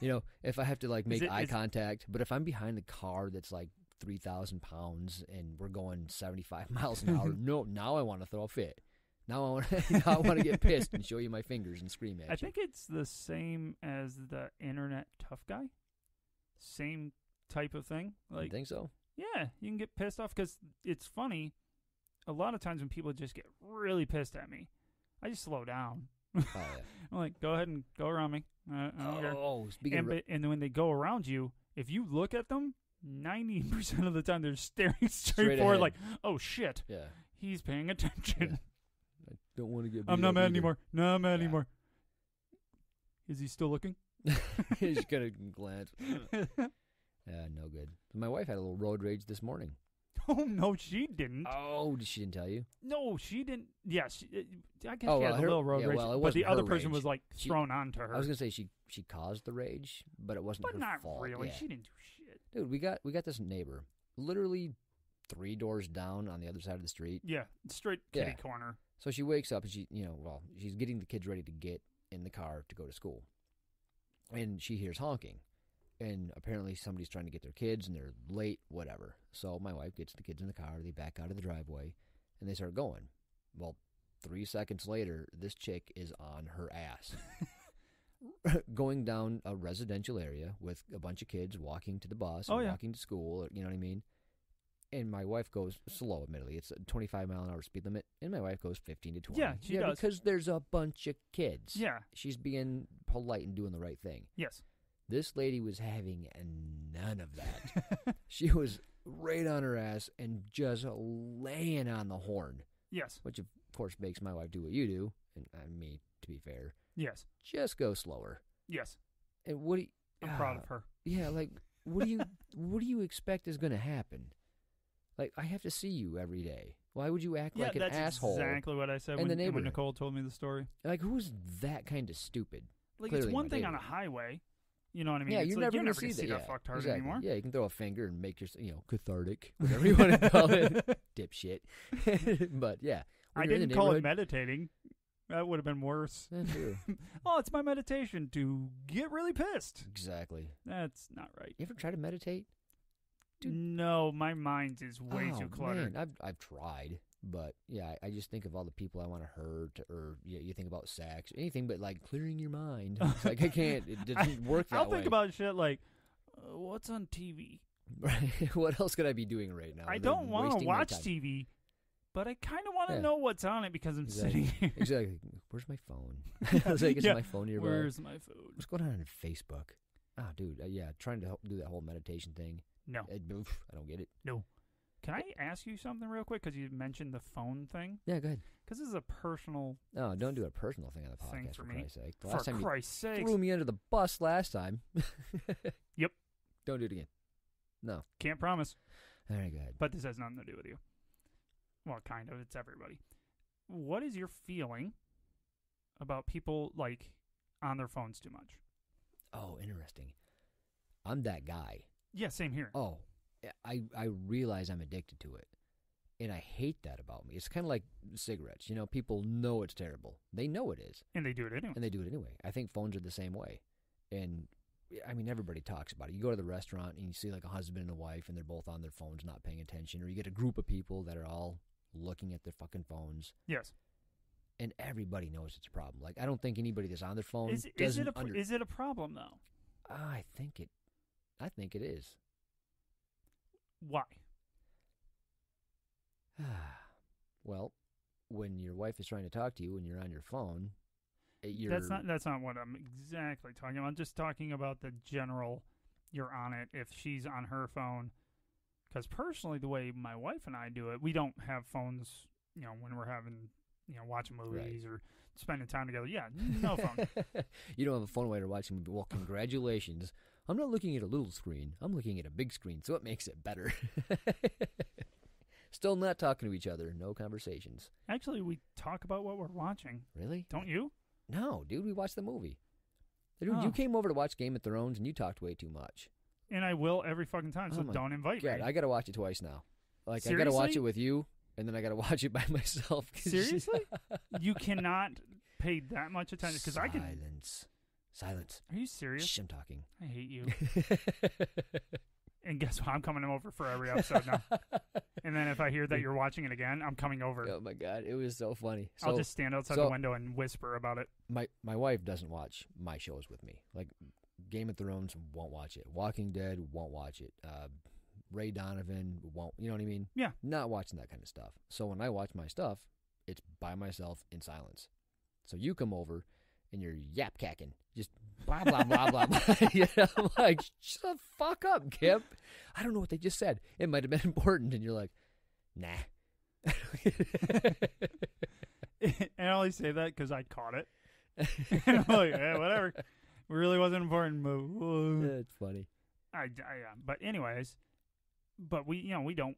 Speaker 1: You know, if I have to, like, make eye contact. But if I'm behind the car that's, like, 3,000 pounds and we're going 75 miles an hour, no, now I want to throw a fit. Now I want to get pissed and show you my fingers and scream at you.
Speaker 2: I think it's the same as the internet tough guy. Same type of thing. Like,
Speaker 1: you think so?
Speaker 2: Yeah, you can get pissed off because it's funny. A lot of times when people just get really pissed at me, I just slow down.
Speaker 1: Oh, yeah.
Speaker 2: I'm like, go ahead and go around me. I don't care.
Speaker 1: Speaking of...
Speaker 2: And then when they go around you, if you look at them, 90% of the time they're staring straight forward
Speaker 1: ahead.
Speaker 2: like, oh, shit.
Speaker 1: Yeah.
Speaker 2: He's paying attention.
Speaker 1: Yeah. I don't want to get beat
Speaker 2: I'm not
Speaker 1: up
Speaker 2: mad
Speaker 1: either.
Speaker 2: anymore. No, I'm mad anymore. Is he still looking?
Speaker 1: He's going to glance. No good. My wife had a little road rage this morning.
Speaker 2: Oh, no, she didn't.
Speaker 1: Oh, she didn't tell you?
Speaker 2: No, she didn't. Yeah, I guess
Speaker 1: Oh,
Speaker 2: she had
Speaker 1: well,
Speaker 2: a little road rage.
Speaker 1: well, it
Speaker 2: but the
Speaker 1: wasn't
Speaker 2: other
Speaker 1: her
Speaker 2: person
Speaker 1: rage.
Speaker 2: was like
Speaker 1: She-
Speaker 2: thrown onto her.
Speaker 1: I was going to say she caused the rage, but it wasn't
Speaker 2: but
Speaker 1: her
Speaker 2: not
Speaker 1: fault.
Speaker 2: really.
Speaker 1: Yeah.
Speaker 2: She didn't do shit.
Speaker 1: Dude, we got this neighbor literally 3 doors down on the other side of the street.
Speaker 2: Yeah, straight kitty
Speaker 1: Yeah.
Speaker 2: corner.
Speaker 1: So she wakes up and she's getting the kids ready to get in the car to go to school. And she hears honking. And apparently somebody's trying to get their kids and they're late, whatever. So my wife gets the kids in the car, they back out of the driveway, and they start going. Well, 3 seconds later, this chick is on her ass. Going down a residential area with a bunch of kids walking to the bus, and walking to school, you know what I mean? And my wife goes slow, admittedly. It's a 25-mile-an-hour speed limit, and my wife goes 15 to 20.
Speaker 2: Yeah, she does.
Speaker 1: Because there's a bunch of kids.
Speaker 2: Yeah.
Speaker 1: She's being polite and doing the right thing.
Speaker 2: Yes.
Speaker 1: This lady was having none of that. She was right on her ass and just laying on the horn.
Speaker 2: Yes.
Speaker 1: Which, of course, makes my wife do what you do, and me, to be fair.
Speaker 2: Yes.
Speaker 1: Just go slower.
Speaker 2: Yes.
Speaker 1: And what do you...
Speaker 2: I'm proud of her.
Speaker 1: Yeah, like, what do you expect is going to happen? Like, I have to see you every day. Why would you act like an asshole?
Speaker 2: That's exactly what I said
Speaker 1: in the
Speaker 2: when
Speaker 1: neighborhood?
Speaker 2: Nicole told me the story.
Speaker 1: Like, who's that kind of stupid?
Speaker 2: Like,
Speaker 1: Clearly
Speaker 2: it's one
Speaker 1: my
Speaker 2: thing on a
Speaker 1: neighbor.
Speaker 2: highway. You know what I mean?
Speaker 1: Yeah,
Speaker 2: it's
Speaker 1: you're
Speaker 2: like,
Speaker 1: never going to
Speaker 2: gonna
Speaker 1: see that.
Speaker 2: fucktard
Speaker 1: exactly.
Speaker 2: anymore.
Speaker 1: Yeah, you can throw a finger and make yourself, cathartic, whatever you want to call it, dipshit. But yeah,
Speaker 2: I didn't call it meditating. That would have been worse.
Speaker 1: True.
Speaker 2: Oh, it's my meditation to get really pissed.
Speaker 1: Exactly.
Speaker 2: That's not right.
Speaker 1: You ever try to meditate? Dude.
Speaker 2: No, my mind is way too cluttered.
Speaker 1: Man, I've tried, but yeah, I just think of all the people I want to hurt, or you think about sex, anything but like clearing your mind. It's like I can't. It doesn't work that way.
Speaker 2: I'll think about shit like, what's on TV?
Speaker 1: What else could I be doing right now?
Speaker 2: I don't want to watch TV, but I kind of want to know what's on it because I'm sitting here.
Speaker 1: Exactly. Where's my phone? I was like, is my phone nearby?
Speaker 2: Where's my phone?
Speaker 1: What's going on Facebook? Oh, dude, trying to do that whole meditation thing.
Speaker 2: No.
Speaker 1: I don't get it.
Speaker 2: No. Can I ask you something real quick? Because you mentioned the phone thing.
Speaker 1: Yeah, go ahead.
Speaker 2: Because this is a personal
Speaker 1: No, don't do a personal thing on the
Speaker 2: thing
Speaker 1: podcast,
Speaker 2: for
Speaker 1: for
Speaker 2: me.
Speaker 1: Christ's sake. The
Speaker 2: For
Speaker 1: last time
Speaker 2: Christ's sake.
Speaker 1: you threw me under the bus last time.
Speaker 2: Yep.
Speaker 1: Don't do it again. No.
Speaker 2: Can't promise.
Speaker 1: All right, go ahead.
Speaker 2: But this has nothing to do with you. Well, kind of. It's everybody. What is your feeling about people, like, on their phones too much?
Speaker 1: Oh, interesting. I'm that guy.
Speaker 2: Yeah, same here.
Speaker 1: Oh, I realize I'm addicted to it. And I hate that about me. It's kind of like cigarettes. You know, people know it's terrible. They know it is.
Speaker 2: And they do it anyway.
Speaker 1: And they do it anyway. I think phones are the same way. And, I mean, everybody talks about it. You go to the restaurant and you see like a husband and a wife and they're both on their phones not paying attention. Or you get a group of people that are all looking at their fucking phones.
Speaker 2: Yes.
Speaker 1: And everybody knows it's a problem. Like, I don't think anybody that's on their phone
Speaker 2: Is it a problem, though?
Speaker 1: I think it is.
Speaker 2: Why?
Speaker 1: Well, when your wife is trying to talk to you and you're on your phone,
Speaker 2: That's not what I'm exactly talking about. I'm just talking about the general, you're on it if she's on her phone. Because personally, the way my wife and I do it, we don't have phones, you know, when we're having, you know, watching movies or spending time together. Yeah, no phone.
Speaker 1: You don't have a phone while you're watching a movie. Well, congratulations. I'm not looking at a little screen. I'm looking at a big screen, so it makes it better. Still not talking to each other. No conversations.
Speaker 2: Actually, we talk about what we're watching.
Speaker 1: Really?
Speaker 2: Don't you?
Speaker 1: No, dude, we watched the movie. Dude,
Speaker 2: Oh.
Speaker 1: you came over to watch Game of Thrones, and you talked way too much.
Speaker 2: And I will every fucking time, so
Speaker 1: Oh my
Speaker 2: don't invite
Speaker 1: God,
Speaker 2: me.
Speaker 1: I got to watch it twice now. Like, I
Speaker 2: Seriously?
Speaker 1: got to watch it with you, and then I got to watch it by myself.
Speaker 2: Seriously? You cannot pay that much attention? Because I can...
Speaker 1: Silence.
Speaker 2: Are you serious?
Speaker 1: Shh, I'm talking.
Speaker 2: I hate you. And guess what? I'm coming over for every episode now. And then if I hear that you're watching it again, I'm coming over.
Speaker 1: Oh, my God. It was so funny. So,
Speaker 2: I'll just stand outside the window and whisper about it.
Speaker 1: My wife doesn't watch my shows with me. Like, Game of Thrones, won't watch it. Walking Dead, won't watch it. Ray Donovan, won't. You know what I mean?
Speaker 2: Yeah.
Speaker 1: Not watching that kind of stuff. So when I watch my stuff, it's by myself in silence. So you come over and you're yap-cacking. Just blah, blah, blah, blah, blah. You know, I'm like, shut the fuck up, Kip. I don't know what they just said. It might have been important. And you're like, nah.
Speaker 2: And I only say that because I caught it. And I'm like, yeah, whatever. It really wasn't important. But
Speaker 1: It's funny.
Speaker 2: But anyways, we don't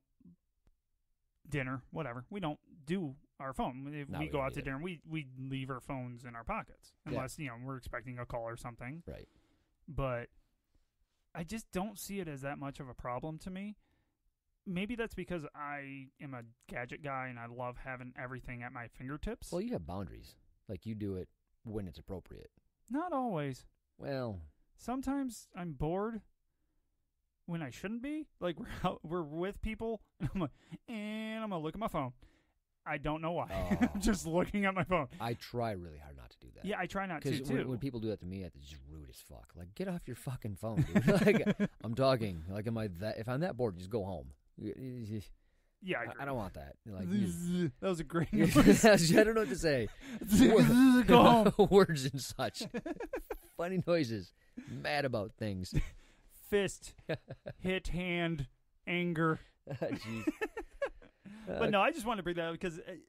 Speaker 2: dinner, whatever. We don't do our phone. If
Speaker 1: No,
Speaker 2: we
Speaker 1: we
Speaker 2: go
Speaker 1: don't
Speaker 2: out to
Speaker 1: either.
Speaker 2: dinner, we leave our phones in our pockets unless we're expecting a call or something.
Speaker 1: Right.
Speaker 2: But I just don't see it as that much of a problem to me. Maybe that's because I am a gadget guy and I love having everything at my fingertips.
Speaker 1: Well, you have boundaries. Like, you do it when it's appropriate.
Speaker 2: Not always.
Speaker 1: Well,
Speaker 2: Sometimes I'm bored when I shouldn't be. Like, we're with people, and I'm gonna look at my phone. I don't know why.
Speaker 1: Oh.
Speaker 2: I'm just looking at my phone.
Speaker 1: I try really hard not to do that.
Speaker 2: Yeah, I try not to,
Speaker 1: Because
Speaker 2: too.
Speaker 1: when people do that to me, it's just rude as fuck. Like, get off your fucking phone, dude. Like, I'm talking. Like, if I'm that bored, just go home.
Speaker 2: Yeah, I agree.
Speaker 1: I don't want that. Like,
Speaker 2: that was a great
Speaker 1: I
Speaker 2: noise.
Speaker 1: don't know what to say.
Speaker 2: Go home.
Speaker 1: Words and such. Funny noises. Mad about things.
Speaker 2: Fist, hit, hand, anger.
Speaker 1: Jeez.
Speaker 2: But no, I just wanted to bring that up because it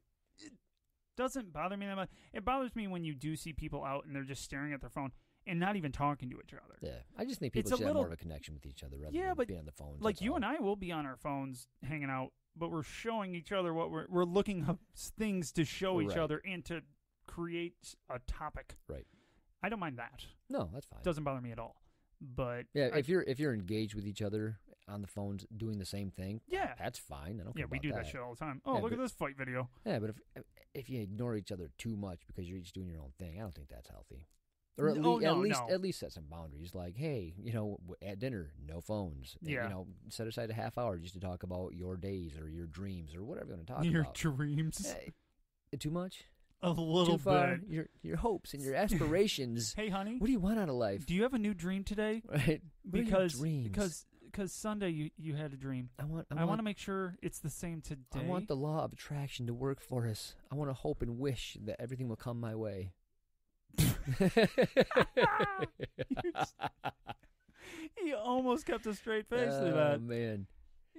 Speaker 2: doesn't bother me that much. It bothers me when you do see people out and they're just staring at their phone and not even talking to each other.
Speaker 1: Yeah, I just think people
Speaker 2: It's a
Speaker 1: should have
Speaker 2: little-
Speaker 1: more of a connection with each other rather
Speaker 2: Yeah,
Speaker 1: than
Speaker 2: but
Speaker 1: being on the phones.
Speaker 2: Like
Speaker 1: that's
Speaker 2: you
Speaker 1: all.
Speaker 2: and I will be on our phones hanging out, but we're showing each other what we're looking up things to show each
Speaker 1: Right.
Speaker 2: other and to create a topic.
Speaker 1: Right.
Speaker 2: I don't mind that.
Speaker 1: No, that's fine.
Speaker 2: It doesn't bother me at all. But
Speaker 1: Yeah, if you're engaged with each other on the phones doing the same thing,
Speaker 2: Yeah.
Speaker 1: that's fine. I don't care
Speaker 2: yeah, we
Speaker 1: about
Speaker 2: do that shit all the time. Oh,
Speaker 1: Yeah,
Speaker 2: look at
Speaker 1: but-
Speaker 2: this fight video.
Speaker 1: Yeah, but if you ignore each other too much because you're each doing your own thing, I don't think that's healthy. Or
Speaker 2: No,
Speaker 1: at least set some boundaries. Like, hey, at dinner, no phones.
Speaker 2: Yeah.
Speaker 1: Set aside a half hour just to talk about your days or your dreams or whatever you're going to talk
Speaker 2: Your
Speaker 1: about.
Speaker 2: dreams.
Speaker 1: Hey, too much?
Speaker 2: A little
Speaker 1: Too far?
Speaker 2: bit.
Speaker 1: Your hopes and your aspirations.
Speaker 2: Hey, honey,
Speaker 1: What do you want out of life?
Speaker 2: do you have a new dream today?
Speaker 1: Right? What are your dreams?
Speaker 2: Because Sunday you had a dream.
Speaker 1: I want
Speaker 2: to make sure it's the same today.
Speaker 1: I want the law of attraction to work for us. I want to hope and wish that everything will come my way.
Speaker 2: He almost kept a straight face through
Speaker 1: Oh,
Speaker 2: that.
Speaker 1: man.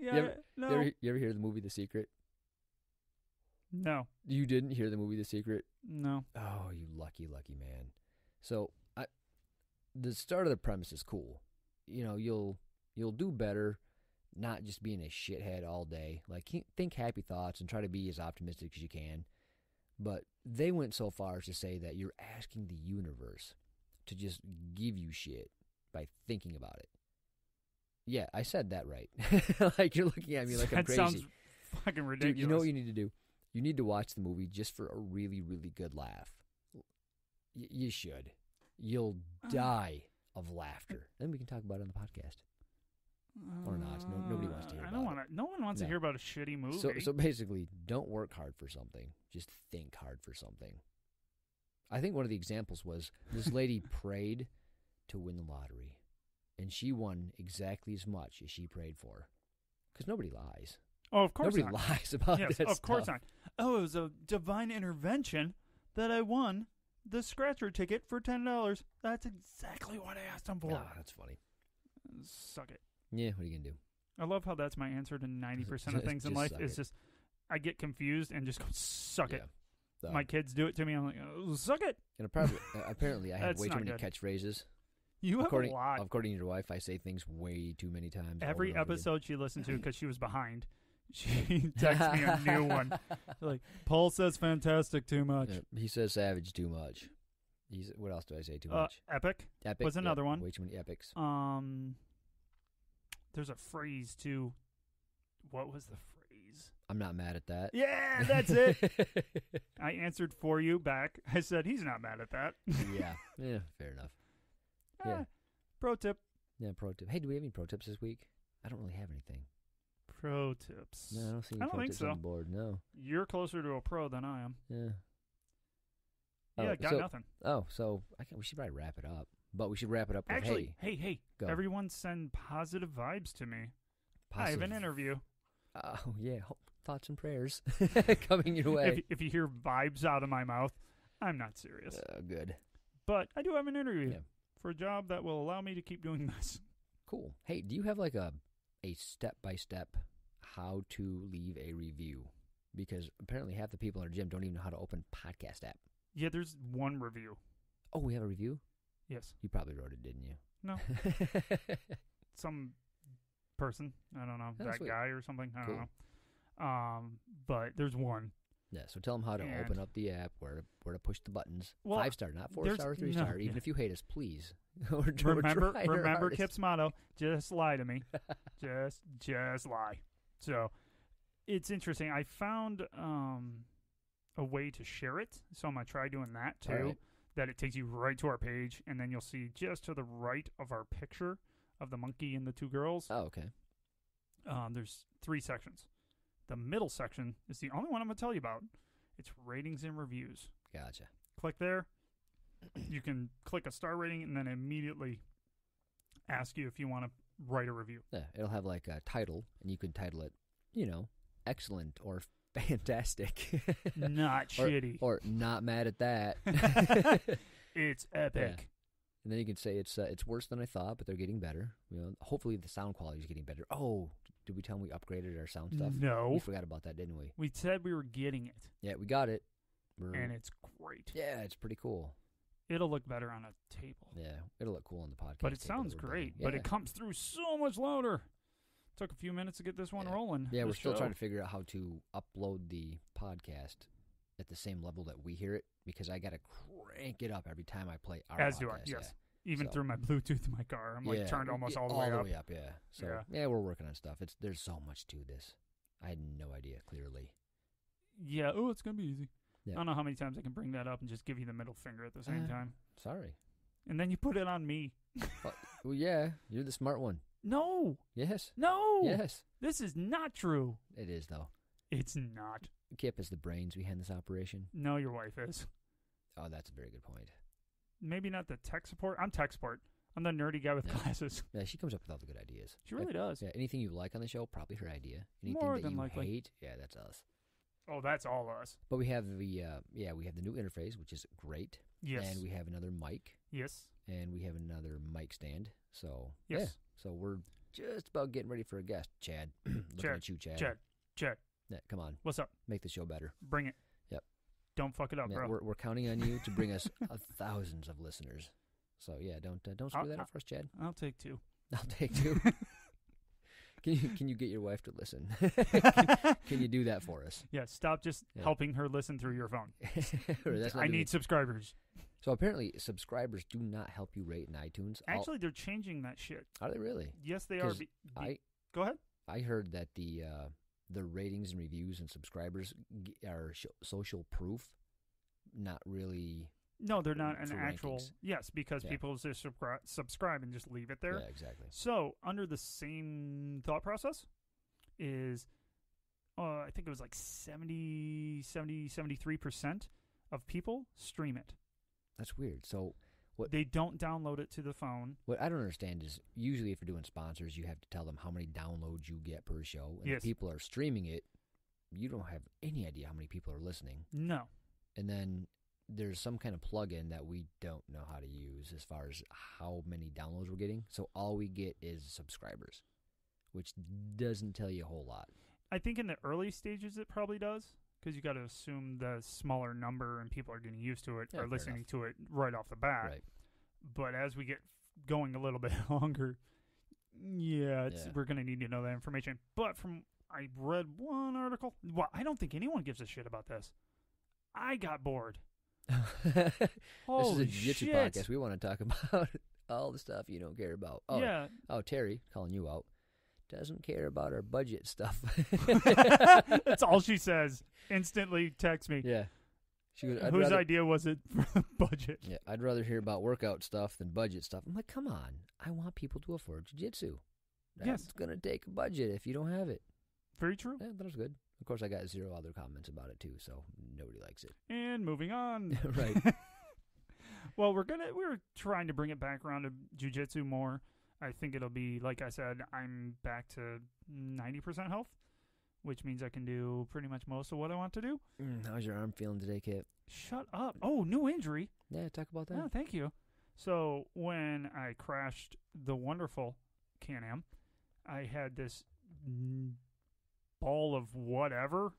Speaker 2: Yeah, no.
Speaker 1: You ever hear the movie The Secret?
Speaker 2: No.
Speaker 1: You didn't hear the movie The Secret?
Speaker 2: No.
Speaker 1: Oh, you lucky man. So, the start of the premise is cool. You know, you'll do better not just being a shithead all day. Like, think happy thoughts and try to be as optimistic as you can. But they went so far as to say that you're asking the universe to just give you shit by thinking about it. Yeah, I said that right. Like, you're looking at me like I'm crazy.
Speaker 2: That sounds fucking ridiculous.
Speaker 1: Dude, you know what you need to do? You need to watch the movie just for a really, really good laugh. You should. You'll die of laughter. Then we can talk about it on the podcast. Or not. Nobody wants to hear about it.
Speaker 2: No one wants to hear about a shitty movie.
Speaker 1: So basically, don't work hard for something. Just think hard for something. I think one of the examples was this lady prayed to win the lottery. And she won exactly as much as she prayed for. Because nobody lies.
Speaker 2: Oh, of course
Speaker 1: Nobody
Speaker 2: not.
Speaker 1: lies about
Speaker 2: yes,
Speaker 1: that
Speaker 2: of course
Speaker 1: stuff.
Speaker 2: not. Oh, it was a divine intervention that I won the scratcher ticket for $10. That's exactly what I asked him for.
Speaker 1: Ah, that's funny.
Speaker 2: Suck it.
Speaker 1: Yeah, what are you going to do?
Speaker 2: I love how that's my answer to 90% of things in life. Is just, I get confused and just go, suck it. So. My kids do it to me. I'm like, oh, suck it.
Speaker 1: And apparently I have way too many catchphrases.
Speaker 2: You have a lot.
Speaker 1: According to your wife, I say things way too many times.
Speaker 2: Every episode she listened to, because she was behind, she texts me a new one. Like, Paul says fantastic too much.
Speaker 1: Yeah, he says savage too much. What else do I say too much?
Speaker 2: Epic.
Speaker 1: Epic
Speaker 2: was another one.
Speaker 1: Way too many epics.
Speaker 2: There's a phrase too. What was the phrase?
Speaker 1: I'm not mad at that.
Speaker 2: Yeah, that's it. I answered for you back. I said he's not mad at that.
Speaker 1: Yeah, fair enough. Yeah.
Speaker 2: Pro tip.
Speaker 1: Yeah, pro tip. Hey, do we have any pro tips this week? I don't really have anything.
Speaker 2: Pro tips.
Speaker 1: No, I don't see any pro tips on the board. No.
Speaker 2: You're closer to a pro than I am.
Speaker 1: Yeah.
Speaker 2: Yeah, got nothing.
Speaker 1: Oh, so we should probably wrap it up. But we should wrap it up with,
Speaker 2: hey,
Speaker 1: go.
Speaker 2: Everyone send positive vibes to me. I have an interview.
Speaker 1: Oh, yeah. Thoughts and prayers coming your way.
Speaker 2: If you hear vibes out of my mouth, I'm not serious.
Speaker 1: Good.
Speaker 2: But I do have an interview for a job that will allow me to keep doing this.
Speaker 1: Cool. Hey, do you have like a step-by-step how to leave a review? Because apparently half the people in our gym don't even know how to open podcast app.
Speaker 2: Yeah, there's one review.
Speaker 1: Oh, we have a review?
Speaker 2: Yes.
Speaker 1: You probably wrote it, didn't you?
Speaker 2: No. Some person. I don't know. That guy or something. I don't know. But there's one.
Speaker 1: Yeah, so tell them how to open up the app, where to push the buttons.
Speaker 2: Well,
Speaker 1: 5-star, not 4-star or 3-star. Even if you hate us, please.
Speaker 2: Remember Kip's motto, just lie to me. just lie. So it's interesting. I found a way to share it, so I'm going to try doing that too. Right. That it takes you right to our page, and then you'll see just to the right of our picture of the monkey and the two girls.
Speaker 1: Oh, okay.
Speaker 2: There's 3 sections. The middle section is the only one I'm going to tell you about. It's ratings and reviews.
Speaker 1: Gotcha.
Speaker 2: Click there. You can click a star rating and then immediately ask you if you want to write a review.
Speaker 1: Yeah, it'll have like a title, and you can title it, excellent or fantastic.
Speaker 2: Not shitty.
Speaker 1: Or not mad at that.
Speaker 2: It's epic.
Speaker 1: Yeah. And then you can say it's worse than I thought, but they're getting better. Hopefully the sound quality is getting better. Oh, did we tell them we upgraded our sound stuff?
Speaker 2: No.
Speaker 1: We forgot about that, didn't we?
Speaker 2: We said we were getting it.
Speaker 1: Yeah, we got it.
Speaker 2: And it's great.
Speaker 1: Yeah, it's pretty cool.
Speaker 2: It'll look better on a table.
Speaker 1: Yeah, it'll look cool on the podcast.
Speaker 2: But it sounds great. But it comes through so much louder. Took a few minutes to get this one rolling.
Speaker 1: Yeah, we're still trying to figure out how to upload the podcast at the same level that we hear it, because I got to crank it up every time I play our podcast.
Speaker 2: As do I, yes. Yeah. Even through my Bluetooth in my car. I'm turned almost all the way up.
Speaker 1: Yeah. So, yeah, we're working on stuff. There's so much to this. I had no idea, clearly.
Speaker 2: Yeah, it's going to be easy. Yeah. I don't know how many times I can bring that up and just give you the middle finger at the same time.
Speaker 1: Sorry.
Speaker 2: And then you put it on me.
Speaker 1: Well, yeah, you're the smart one.
Speaker 2: No.
Speaker 1: Yes.
Speaker 2: No.
Speaker 1: Yes.
Speaker 2: This is not true.
Speaker 1: It is, though.
Speaker 2: It's not.
Speaker 1: Kip is the brains behind this operation.
Speaker 2: No, your wife is.
Speaker 1: Oh, that's a very good point.
Speaker 2: Maybe not the tech support. I'm tech support. I'm the nerdy guy with glasses.
Speaker 1: Yeah, she comes up with all the good ideas.
Speaker 2: She really does.
Speaker 1: Yeah, anything you like on the show, probably her idea. Anything
Speaker 2: More
Speaker 1: that
Speaker 2: than
Speaker 1: you
Speaker 2: likely.
Speaker 1: hate, that's us.
Speaker 2: Oh, that's all us.
Speaker 1: But we have we have the new interface, which is great.
Speaker 2: Yes.
Speaker 1: And we have another mic.
Speaker 2: Yes.
Speaker 1: And we have another mic stand. So
Speaker 2: yes.
Speaker 1: So we're just about getting ready for a guest. Chad. Looking at you, Chad.
Speaker 2: Chad.
Speaker 1: Yeah, come on.
Speaker 2: What's up?
Speaker 1: Make the show better.
Speaker 2: Bring it.
Speaker 1: Yep.
Speaker 2: Don't fuck it up, bro.
Speaker 1: We're counting on you to bring us thousands of listeners. So yeah, don't screw that up for us, Chad.
Speaker 2: I'll take 2.
Speaker 1: I'll take 2. Can you get your wife to listen? Can you do that for us?
Speaker 2: Yeah, stop just helping her listen through your phone. I need subscribers.
Speaker 1: So apparently subscribers do not help you rate in iTunes.
Speaker 2: Actually, they're changing that shit.
Speaker 1: Are they really?
Speaker 2: Yes, they are. Go ahead.
Speaker 1: I heard that the ratings and reviews and subscribers are social proof, not really.
Speaker 2: No, they're not an actual.
Speaker 1: Rankings.
Speaker 2: Yes, because people just subscribe and just leave it there.
Speaker 1: Yeah, exactly.
Speaker 2: So, under the same thought process is, I think it was like 73% of people stream it.
Speaker 1: That's weird. So, what
Speaker 2: they don't download it to the phone.
Speaker 1: What I don't understand is usually if you're doing sponsors, you have to tell them how many downloads you get per show. And if people are streaming it, you don't have any idea how many people are listening.
Speaker 2: No.
Speaker 1: And then there's some kind of plug-in that we don't know how to use as far as how many downloads we're getting. So all we get is subscribers, which doesn't tell you a whole lot.
Speaker 2: I think in the early stages it probably does, because you got to assume the smaller number and people are getting used to it or listening to it right off the bat.
Speaker 1: Right.
Speaker 2: But as we get going a little bit longer, we're going to need to know that information. But I read one article. Well, I don't think anyone gives a shit about this. I got bored.
Speaker 1: This is a jiu-jitsu
Speaker 2: shit.
Speaker 1: podcast. We want to talk about all the stuff you don't care about. Oh,
Speaker 2: yeah.
Speaker 1: Oh, Terry, calling you out, doesn't care about our budget stuff.
Speaker 2: That's all she says. Instantly text me.
Speaker 1: Yeah. She goes,
Speaker 2: whose idea was it for the budget?
Speaker 1: Yeah, I'd rather hear about workout stuff than budget stuff. I'm like, come on. I want people to afford jiu-jitsu. It's going to take a budget if you don't have it.
Speaker 2: Very true.
Speaker 1: Yeah, that was good. Of course, I got 0 other comments about it, too, so nobody likes it.
Speaker 2: And moving on.
Speaker 1: Right.
Speaker 2: Well, we're trying to bring it back around to jiu-jitsu more. I think it'll be, like I said, I'm back to 90% health, which means I can do pretty much most of what I want to do.
Speaker 1: How's your arm feeling today, Kit?
Speaker 2: Shut up. Oh, new injury.
Speaker 1: Yeah, talk about that.
Speaker 2: Oh, thank you. So, when I crashed the wonderful Can-Am, I had this ball of whatever.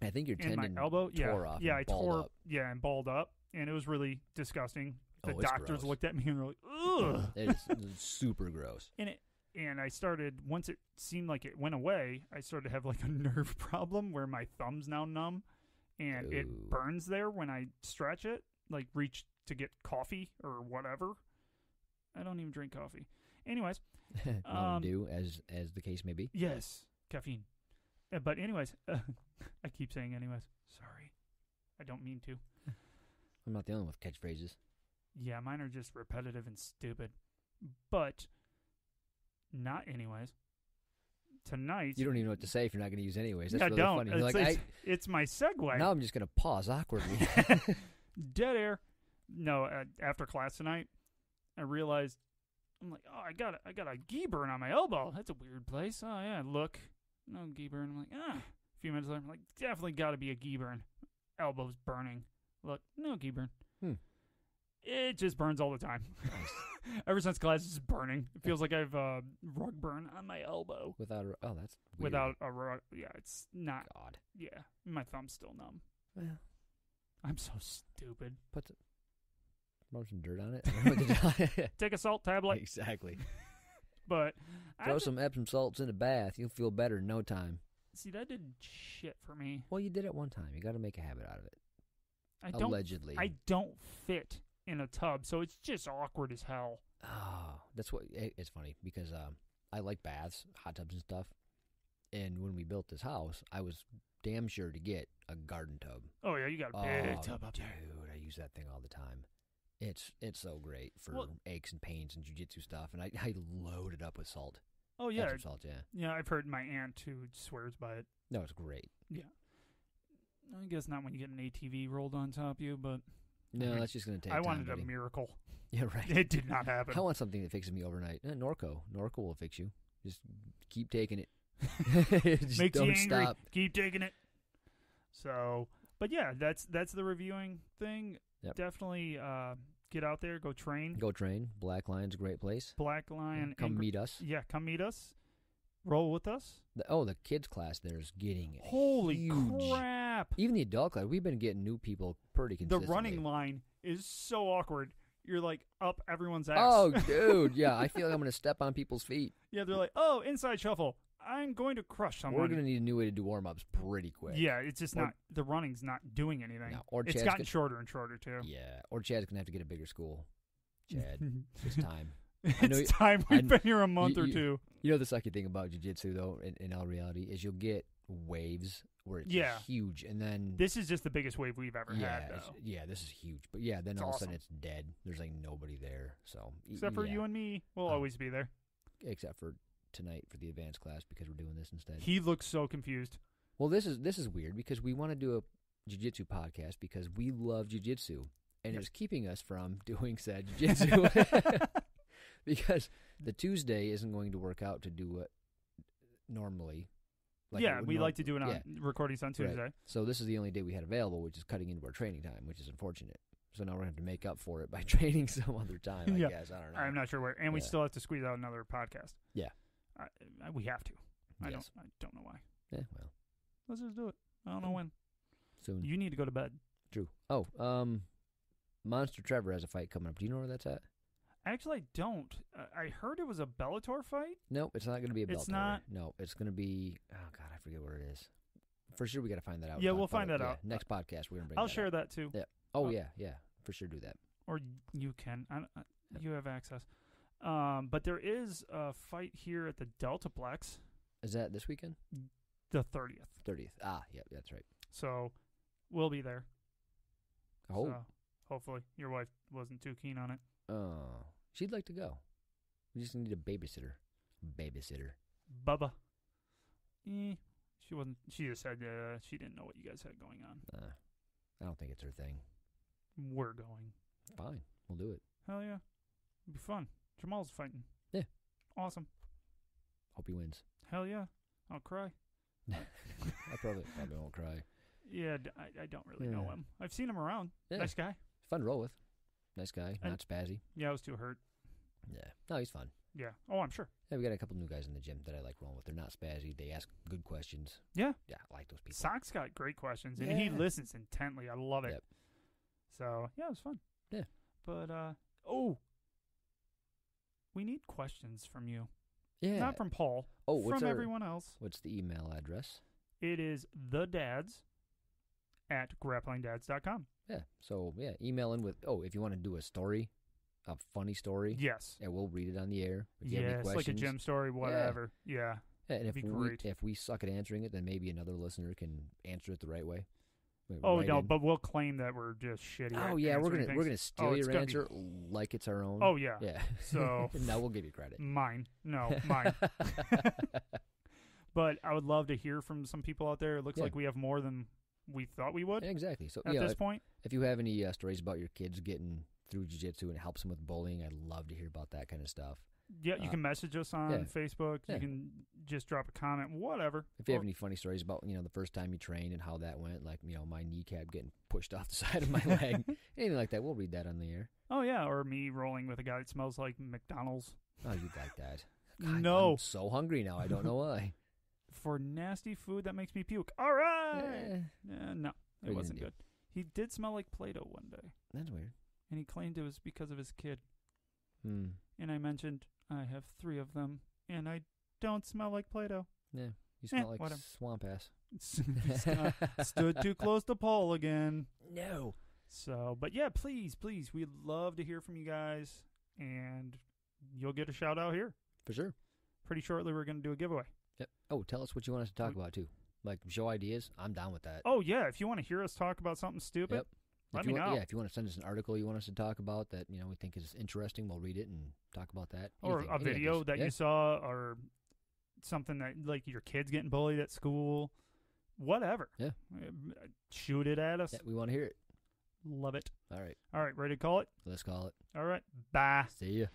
Speaker 1: I think your tendon
Speaker 2: in my elbow
Speaker 1: tore off.
Speaker 2: Yeah, I tore
Speaker 1: up.
Speaker 2: Yeah, and balled up, and it was really disgusting. The
Speaker 1: it's
Speaker 2: doctors
Speaker 1: gross.
Speaker 2: looked at me and were like, "Ugh."
Speaker 1: It's super gross.
Speaker 2: And I started, once it seemed like it went away, I started to have like a nerve problem where my thumb's now numb, and it burns there when I stretch it, like reach to get coffee or whatever. I don't even drink coffee. Anyways.
Speaker 1: Do, as the case may be.
Speaker 2: Yes, caffeine. But anyways, I keep saying anyways. Sorry. I don't mean to.
Speaker 1: I'm not the only one with catchphrases.
Speaker 2: Yeah, mine are just repetitive and stupid. But not anyways. Tonight.
Speaker 1: You don't even know what to say if you're not going to use anyways. That's
Speaker 2: I
Speaker 1: really
Speaker 2: don't.
Speaker 1: funny. You're like,
Speaker 2: it's my segue.
Speaker 1: Now I'm just going to pause awkwardly.
Speaker 2: Dead air. No, after class tonight, I realized, I'm like, oh, I got a gi burn on my elbow. That's a weird place. Oh, yeah, look. No gi burn. I'm like, a few minutes later, I'm like, definitely got to be a gi burn. Elbow's burning. Look, no gi burn. It just burns all the time. Ever since class, it's just burning. It feels like I have a rug burn on my elbow.
Speaker 1: That's weird.
Speaker 2: Without a rug. Yeah, it's not.
Speaker 1: God.
Speaker 2: Yeah, my thumb's still numb.
Speaker 1: Well,
Speaker 2: I'm so stupid.
Speaker 1: Rub some dirt on it.
Speaker 2: Take a salt tablet.
Speaker 1: Exactly.
Speaker 2: But
Speaker 1: throw some Epsom salts in a bath. You'll feel better in no time.
Speaker 2: See, that did shit for me.
Speaker 1: Well, you did it one time. You got to make a habit out of it. Allegedly.
Speaker 2: I don't fit in a tub, so it's just awkward as hell.
Speaker 1: Oh, that's what. It's funny because I like baths, hot tubs, and stuff. And when we built this house, I was damn sure to get a garden tub.
Speaker 2: Oh yeah, you got a big tub up there.
Speaker 1: Dude, I use that thing all the time. It's so great for aches and pains and jiu-jitsu stuff, and I load it up with salt.
Speaker 2: Oh yeah,
Speaker 1: Epsom salt, yeah.
Speaker 2: Yeah, I've heard my aunt who swears by it.
Speaker 1: No, it's great.
Speaker 2: Yeah, I guess not when you get an ATV rolled on top of you, but
Speaker 1: no, that's just gonna take.
Speaker 2: I
Speaker 1: time,
Speaker 2: wanted
Speaker 1: buddy.
Speaker 2: A miracle.
Speaker 1: Yeah, right.
Speaker 2: It did not happen.
Speaker 1: I want something that fixes me overnight. Norco will fix you. Just keep taking it. Just
Speaker 2: Makes
Speaker 1: don't
Speaker 2: you angry.
Speaker 1: stop.
Speaker 2: Keep taking it. So, but yeah, that's the reviewing thing.
Speaker 1: Yep.
Speaker 2: Definitely get out there, go train.
Speaker 1: Go train. Black Lion's a great place.
Speaker 2: Black Lion.
Speaker 1: Come meet us.
Speaker 2: Yeah, come meet us. Roll with us.
Speaker 1: The kids class there is getting
Speaker 2: Holy
Speaker 1: huge.
Speaker 2: crap.
Speaker 1: Even the adult class, we've been getting new people pretty consistently.
Speaker 2: The running line is so awkward. You're like up everyone's ass.
Speaker 1: Oh, dude. Yeah, I feel like I'm going to step on people's feet.
Speaker 2: Yeah, they're like, oh, inside shuffle. I'm going to crush someone.
Speaker 1: We're going to need a new way to do warm-ups pretty quick.
Speaker 2: Yeah, it's just not, the running's not doing anything.
Speaker 1: No, or
Speaker 2: it's
Speaker 1: Chad's
Speaker 2: gotten shorter and shorter, too.
Speaker 1: Yeah, or Chad's going to have to get a bigger school. Chad, it's time.
Speaker 2: It's time. We've been here a month or two.
Speaker 1: You know the sucky thing about jiu-jitsu, though, in all reality, is you'll get waves where it's huge, and then...
Speaker 2: This is just the biggest wave we've ever had, though.
Speaker 1: Yeah, this is huge. But yeah, then
Speaker 2: it's
Speaker 1: all
Speaker 2: awesome.
Speaker 1: of a sudden it's dead. There's like nobody there. So
Speaker 2: Except for you and me. We'll always be there.
Speaker 1: Except for tonight for the advanced class because we're doing this instead.
Speaker 2: He looks so confused.
Speaker 1: Well, this is weird because we want to do a jiu-jitsu podcast because we love jiu-jitsu, and it's keeping us from doing said jiu-jitsu. Because the Tuesday isn't going to work out to do it normally.
Speaker 2: We like to do it on recordings on Tuesday.
Speaker 1: Right. So this is the only day we had available, which is cutting into our training time, which is unfortunate. So now we're going to have to make up for it by training some other time, I guess. I don't know.
Speaker 2: I'm not sure where. And we still have to squeeze out another podcast.
Speaker 1: Yeah.
Speaker 2: We have to. I
Speaker 1: Yes.
Speaker 2: don't know why.
Speaker 1: Yeah, well.
Speaker 2: Let's just do it. I don't know when.
Speaker 1: Soon.
Speaker 2: You need to go to bed.
Speaker 1: True. Oh, Monster Trevor has a fight coming up. Do you know where that's at?
Speaker 2: Actually, I don't. I heard it was a Bellator fight.
Speaker 1: Nope, it's not going to be a Bellator.
Speaker 2: It's not?
Speaker 1: No, it's going to be... Oh, God, I forget what it is. For sure, we got to find that out.
Speaker 2: Yeah, we'll find that out.
Speaker 1: Next podcast, we're going to bring
Speaker 2: I'll
Speaker 1: that
Speaker 2: share
Speaker 1: up.
Speaker 2: that, too.
Speaker 1: Yeah. Oh, yeah. For sure do that.
Speaker 2: Or you can. You have access. But there is a fight here at the Deltaplex.
Speaker 1: Is that this weekend?
Speaker 2: The 30th.
Speaker 1: 30th. Ah, yeah, that's right.
Speaker 2: So, we'll be there.
Speaker 1: Oh.
Speaker 2: So, hopefully. Your wife wasn't too keen on it.
Speaker 1: Oh. She'd like to go. We just need a babysitter.
Speaker 2: Bubba. She wasn't. She just said she didn't know what you guys had going on.
Speaker 1: I don't think it's her thing.
Speaker 2: We're going.
Speaker 1: Fine. We'll do it.
Speaker 2: Hell yeah. It'll be fun. Jamal's fighting.
Speaker 1: Yeah.
Speaker 2: Awesome.
Speaker 1: Hope he wins.
Speaker 2: Hell yeah. I'll cry.
Speaker 1: I probably won't cry.
Speaker 2: Yeah, I don't really know him. I've seen him around.
Speaker 1: Yeah.
Speaker 2: Nice guy.
Speaker 1: Fun to roll with. Nice guy. Not spazzy.
Speaker 2: Yeah, I was too hurt.
Speaker 1: Yeah. No, he's fun.
Speaker 2: Yeah. Oh, I'm sure.
Speaker 1: Yeah, we got a couple new guys in the gym that I like rolling with. They're not spazzy. They ask good questions.
Speaker 2: Yeah.
Speaker 1: Yeah, I like those people.
Speaker 2: Sock's got great questions, and he listens intently. I love it.
Speaker 1: Yep.
Speaker 2: So, yeah, it was fun.
Speaker 1: Yeah.
Speaker 2: But, we need questions from you.
Speaker 1: Yeah.
Speaker 2: Not from Paul.
Speaker 1: Oh,
Speaker 2: from everyone else.
Speaker 1: What's the email address?
Speaker 2: It is thedads@grapplingdads.com.
Speaker 1: Yeah. So, email in with, if you want to do a story, a funny story.
Speaker 2: Yes.
Speaker 1: And we'll read it on the air. If you have any
Speaker 2: it's like a gym story, whatever. Yeah.
Speaker 1: And if we suck at answering it, then maybe another listener can answer it the right way.
Speaker 2: But we'll claim that we're just shitty.
Speaker 1: Oh yeah, we're gonna steal your answer like it's our own.
Speaker 2: Oh yeah.
Speaker 1: Yeah.
Speaker 2: So
Speaker 1: now we'll give you credit.
Speaker 2: Mine. But I would love to hear from some people out there. It looks like we have more than we thought we would.
Speaker 1: Exactly. So
Speaker 2: at this point,
Speaker 1: if you have any stories about your kids getting through jiu-jitsu and it helps them with bullying, I'd love to hear about that kind of stuff.
Speaker 2: Yeah, you can message us on Facebook. You can just drop a comment, whatever.
Speaker 1: If you have any funny stories about, the first time you trained and how that went, like, my kneecap getting pushed off the side of my leg, anything like that, we'll read that on the air.
Speaker 2: Oh, yeah, or me rolling with a guy that smells like McDonald's.
Speaker 1: Oh, you'd like that. God,
Speaker 2: no.
Speaker 1: I'm so hungry now. I don't know why.
Speaker 2: For nasty food that makes me puke. All right. No, it wasn't good. He did smell like Play-Doh one day.
Speaker 1: That's weird.
Speaker 2: And he claimed it was because of his kid.
Speaker 1: And
Speaker 2: I mentioned, I have 3 of them, and I don't smell like Play-Doh.
Speaker 1: Yeah, you smell like swamp ass.
Speaker 2: Stood too close to Paul again.
Speaker 1: No.
Speaker 2: So, but yeah, please, we'd love to hear from you guys, and you'll get a shout out here.
Speaker 1: For sure.
Speaker 2: Pretty shortly, we're going to do a giveaway.
Speaker 1: Yep. Oh, tell us what you want us to talk about, too. Like, show ideas. I'm down with that.
Speaker 2: Oh, yeah. If you want to hear us talk about something stupid, let me know.
Speaker 1: Yeah, if you want to send us an article you want us to talk about that, we think is interesting, we'll read it and talk about that.
Speaker 2: Or a video that you saw, or something that, like, your kid's getting bullied at school. Whatever.
Speaker 1: Yeah.
Speaker 2: Shoot it at us.
Speaker 1: Yeah, we want to hear it.
Speaker 2: Love it.
Speaker 1: All right.
Speaker 2: All right, ready to call it?
Speaker 1: Let's call it.
Speaker 2: All right. Bye.
Speaker 1: See ya.